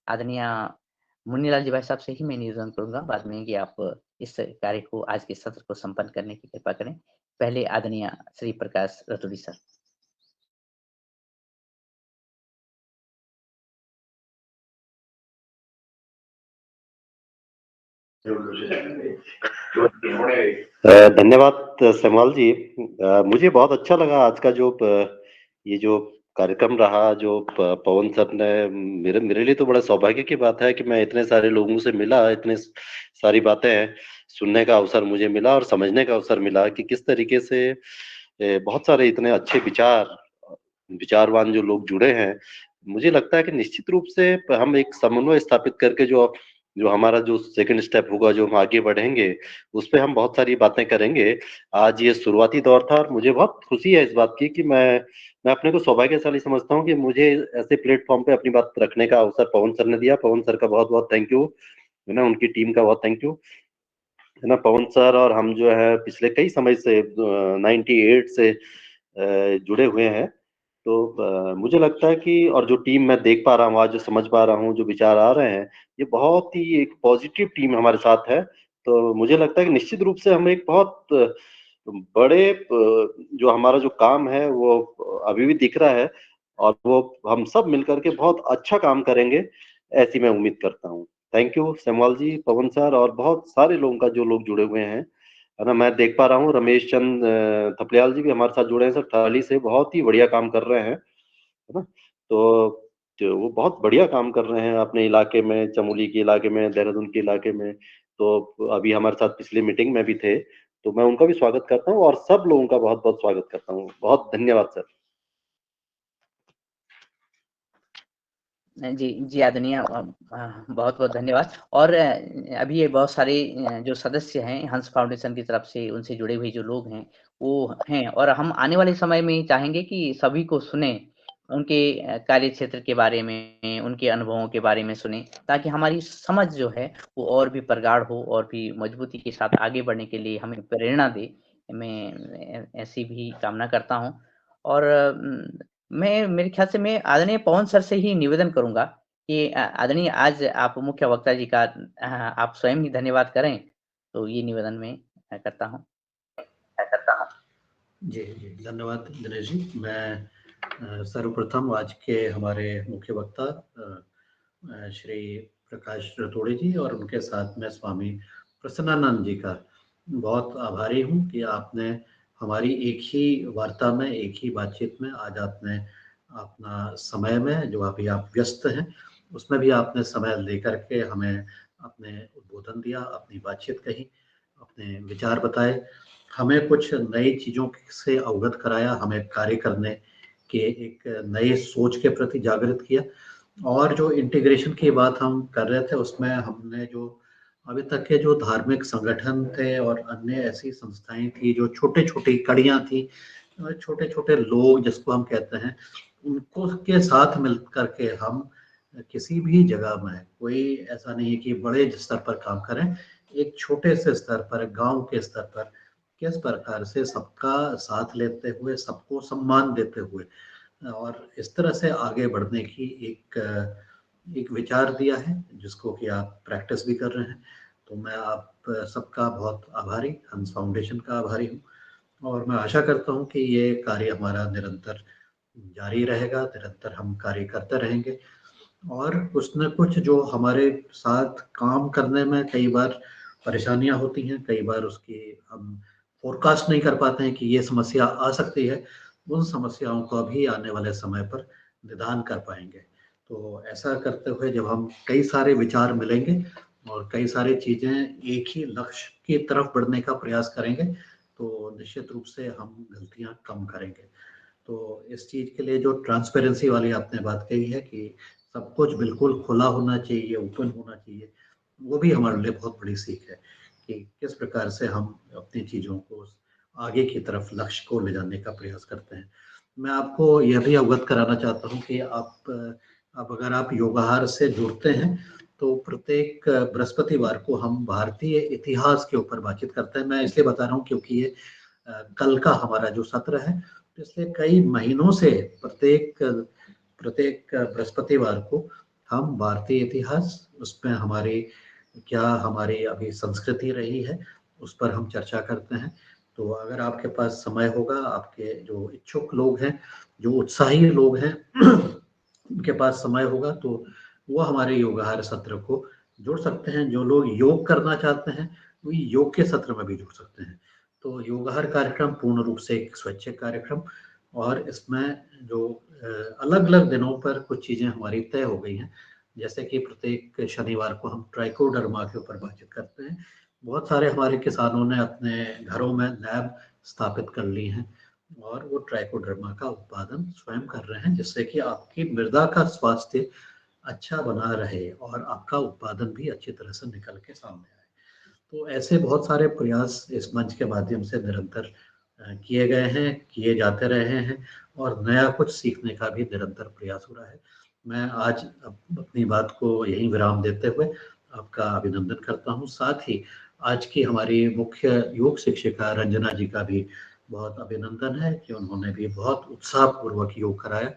आदरणीय मुन्नीलाल जी भाई साहब से ही मैं निवेदन करूँगा बाद में कि आप इस कार्य को आज के सत्र को संपन्न करने की कृपा करें। पहले आदरणीय श्री प्रकाश रतोड़ी सर। धन्यवाद सेमवाल जी। मुझे बहुत अच्छा लगा आज का जो ये जो कार्यक्रम रहा जो पवन सर ने मेरे मेरे लिए तो बड़ा सौभाग्य की बात है कि मैं इतने सारे लोगों से मिला, इतने सारी बातें सुनने का अवसर मुझे मिला और समझने का अवसर मिला कि किस तरीके से बहुत सारे इतने अच्छे विचारवान जो लोग जुड़े हैं। मुझे लगता है कि निश्चित रूप से हम एक समन्वय स्थापित करके जो जो हमारा जो सेकंड स्टेप होगा, जो हम आगे बढ़ेंगे, उसपे हम बहुत सारी बातें करेंगे। आज ये शुरुआती दौर था और मुझे बहुत खुशी है इस बात की कि मैं अपने को सौभाग्यशाली समझता हूँ कि मुझे ऐसे प्लेटफ़ॉर्म पे अपनी बात रखने का अवसर पवन सर ने दिया। पवन सर का बहुत-बहुत थैंक यू, है ना? उनकी टीम का बहुत थैंक यू, है ना? पवन सर और हम जो है पिछले कई समय से 98 से जुड़े हुए हैं। तो मुझे लगता है कि और जो टीम मैं देख पा रहा हूँ आज, जो समझ पा रहा हूँ, जो विचार आ रहे हैं, ये बहुत ही एक पॉजिटिव टीम हमारे साथ है। तो मुझे लगता है कि निश्चित रूप से हम एक बहुत बड़े जो हमारा जो काम है वो अभी भी दिख रहा है और वो हम सब मिलकर के बहुत अच्छा काम करेंगे, ऐसी मैं उम्मीद करता हूँ। Thank you Semwal ji, Pawan sir और बहुत सारे लोगों का जो लोग जुड़े हुए हैं। है ना? मैं देख पा रहा हूँ रमेश चंद थपलियाल जी भी हमारे साथ जुड़े हैं सर, थराली से बहुत ही बढ़िया काम कर रहे हैं, है ना? तो वो बहुत बढ़िया काम कर रहे हैं अपने इलाके में, चमोली के इलाके में, देहरादून के इलाके में। तो अभी हमारे साथ पिछली मीटिंग में भी थे, तो मैं उनका भी स्वागत करता हूँ और सब लोगों का बहुत-बहुत स्वागत करता हूँ। बहुत धन्यवाद सर। जी आदरणीय, बहुत बहुत धन्यवाद। और अभी ये बहुत सारे जो सदस्य हैं हंस फाउंडेशन की तरफ से, उनसे जुड़े हुए जो लोग हैं वो हैं, और हम आने वाले समय में चाहेंगे कि सभी को सुने, उनके कार्य क्षेत्र के बारे में, उनके अनुभवों के बारे में सुने, ताकि हमारी समझ जो है वो और भी प्रगाढ़ हो और भी मजबूती के साथ आगे बढ़ने के लिए हमें प्रेरणा दे। मैं ऐसी भी कामना करता हूँ। और मैं मेरे ख्याल से मैं आदरणीय पवन सर से ही निवेदन करूँगा कि आदरणीय आज आप मुख्य वक्ता जी का आप स्वयं ही धन्यवाद करें, तो ये निवेदन मैं करता हूँ। जी, जी, धन्यवाद दिनेश जी। मैं सर्वप्रथम आज के हमारे मुख्य वक्ता श्री प्रकाश रतोड़ी जी और उनके साथ में स्वामी प्रसन्नानंद जी का बहुत आभारी हूँ कि आपने हमारी एक ही वार्ता में, एक ही बातचीत में आज आपने अपना समय में, जो अभी आप व्यस्त हैं, उसमें भी आपने समय लेकर के हमें अपने उद्बोधन दिया, अपनी बातचीत कही, अपने विचार बताए, हमें कुछ नई चीज़ों से अवगत कराया, हमें कार्य करने के एक नए सोच के प्रति जागृत किया। और जो इंटीग्रेशन की बात हम कर रहे थे, उसमें हमने जो अभी तक के जो धार्मिक संगठन थे और अन्य ऐसी संस्थाएं थी जो छोटे-छोटी कड़ियाँ थी, छोटे-छोटे लोग जिसको हम कहते हैं, उनको के साथ मिल कर के हम किसी भी जगह में, कोई ऐसा नहीं है कि बड़े स्तर पर काम करें, एक छोटे से स्तर पर, गाँव के स्तर पर किस प्रकार से सबका साथ लेते हुए, सबको सम्मान देते हुए और इस तरह से आगे बढ़ने की एक विचार दिया है, जिसको कि आप प्रैक्टिस भी कर रहे हैं। तो मैं आप सबका बहुत आभारी, हंस फाउंडेशन का आभारी हूँ और मैं आशा करता हूँ कि ये कार्य हमारा निरंतर जारी रहेगा, निरंतर हम कार्य करते रहेंगे और कुछ न कुछ जो हमारे साथ काम करने में कई बार परेशानियाँ होती हैं, कई बार उसकी हम फ़ोरकास्ट नहीं कर पाते हैं कि ये समस्या आ सकती है, उन समस्याओं का भी आने वाले समय पर निदान कर पाएँगे। तो ऐसा करते हुए जब हम कई सारे विचार मिलेंगे और कई सारी चीज़ें एक ही लक्ष्य की तरफ बढ़ने का प्रयास करेंगे, तो निश्चित रूप से हम गलतियाँ कम करेंगे। तो इस चीज़ के लिए जो ट्रांसपेरेंसी वाली आपने बात कही है कि सब कुछ बिल्कुल खुला होना चाहिए, ओपन होना चाहिए, वो भी हमारे लिए बहुत बड़ी सीख है कि किस प्रकार से हम अपनी चीज़ों को आगे की तरफ लक्ष्य को ले जाने का प्रयास करते हैं। मैं आपको यह भी अवगत कराना चाहता हूँ कि अब अगर आप योगाहार से जुड़ते हैं, तो प्रत्येक बृहस्पतिवार को हम भारतीय इतिहास के ऊपर बातचीत करते हैं। मैं इसलिए बता रहा हूँ क्योंकि ये कल का हमारा जो सत्र है, पिछले कई महीनों से प्रत्येक प्रत्येक बृहस्पतिवार को हम भारतीय इतिहास, उसमें हमारी अभी संस्कृति रही है, उस पर हम चर्चा करते हैं। तो अगर आपके पास समय होगा, आपके जो इच्छुक लोग हैं, जो उत्साही लोग हैं, उनके पास समय होगा तो वो हमारे योगाहार सत्र को जुड़ सकते हैं। जो लोग योग करना चाहते हैं, वो योग के सत्र में भी जुड़ सकते हैं। तो योगाहार कार्यक्रम पूर्ण रूप से एक स्वैच्छिक कार्यक्रम और इसमें जो अलग-अलग दिनों पर कुछ चीज़ें हमारी तय हो गई हैं। जैसे कि प्रत्येक शनिवार को हम ट्राइकोडर्मा के ऊपर बातचीत करते हैं। बहुत सारे हमारे किसानों ने अपने घरों में लैब स्थापित कर ली हैं और वो ट्राइकोडर्मा का उत्पादन स्वयं कर रहे हैं, जिससे कि आपकी मृदा का स्वास्थ्य अच्छा बना रहे और आपका उत्पादन भी अच्छी तरह से निकल के सामने आए। तो ऐसे बहुत सारे प्रयास इस मंच के माध्यम से निरंतर किए गए हैं, किए जाते रहे हैं और नया कुछ सीखने का भी निरंतर प्रयास हो रहा है। मैं आज अपनी बात को यहीं विराम देते हुए आपका अभिनंदन करता हूँ। साथ ही आज की हमारी मुख्य योग शिक्षिका रंजना जी का भी बहुत अभिनंदन है कि उन्होंने भी बहुत उत्साहपूर्वक योग कराया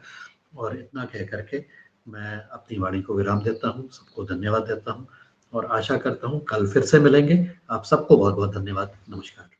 और इतना कह कर के मैं अपनी वाणी को विराम देता हूँ, सबको धन्यवाद देता हूँ और आशा करता हूँ कल फिर से मिलेंगे। आप सबको बहुत-बहुत धन्यवाद। नमस्कार।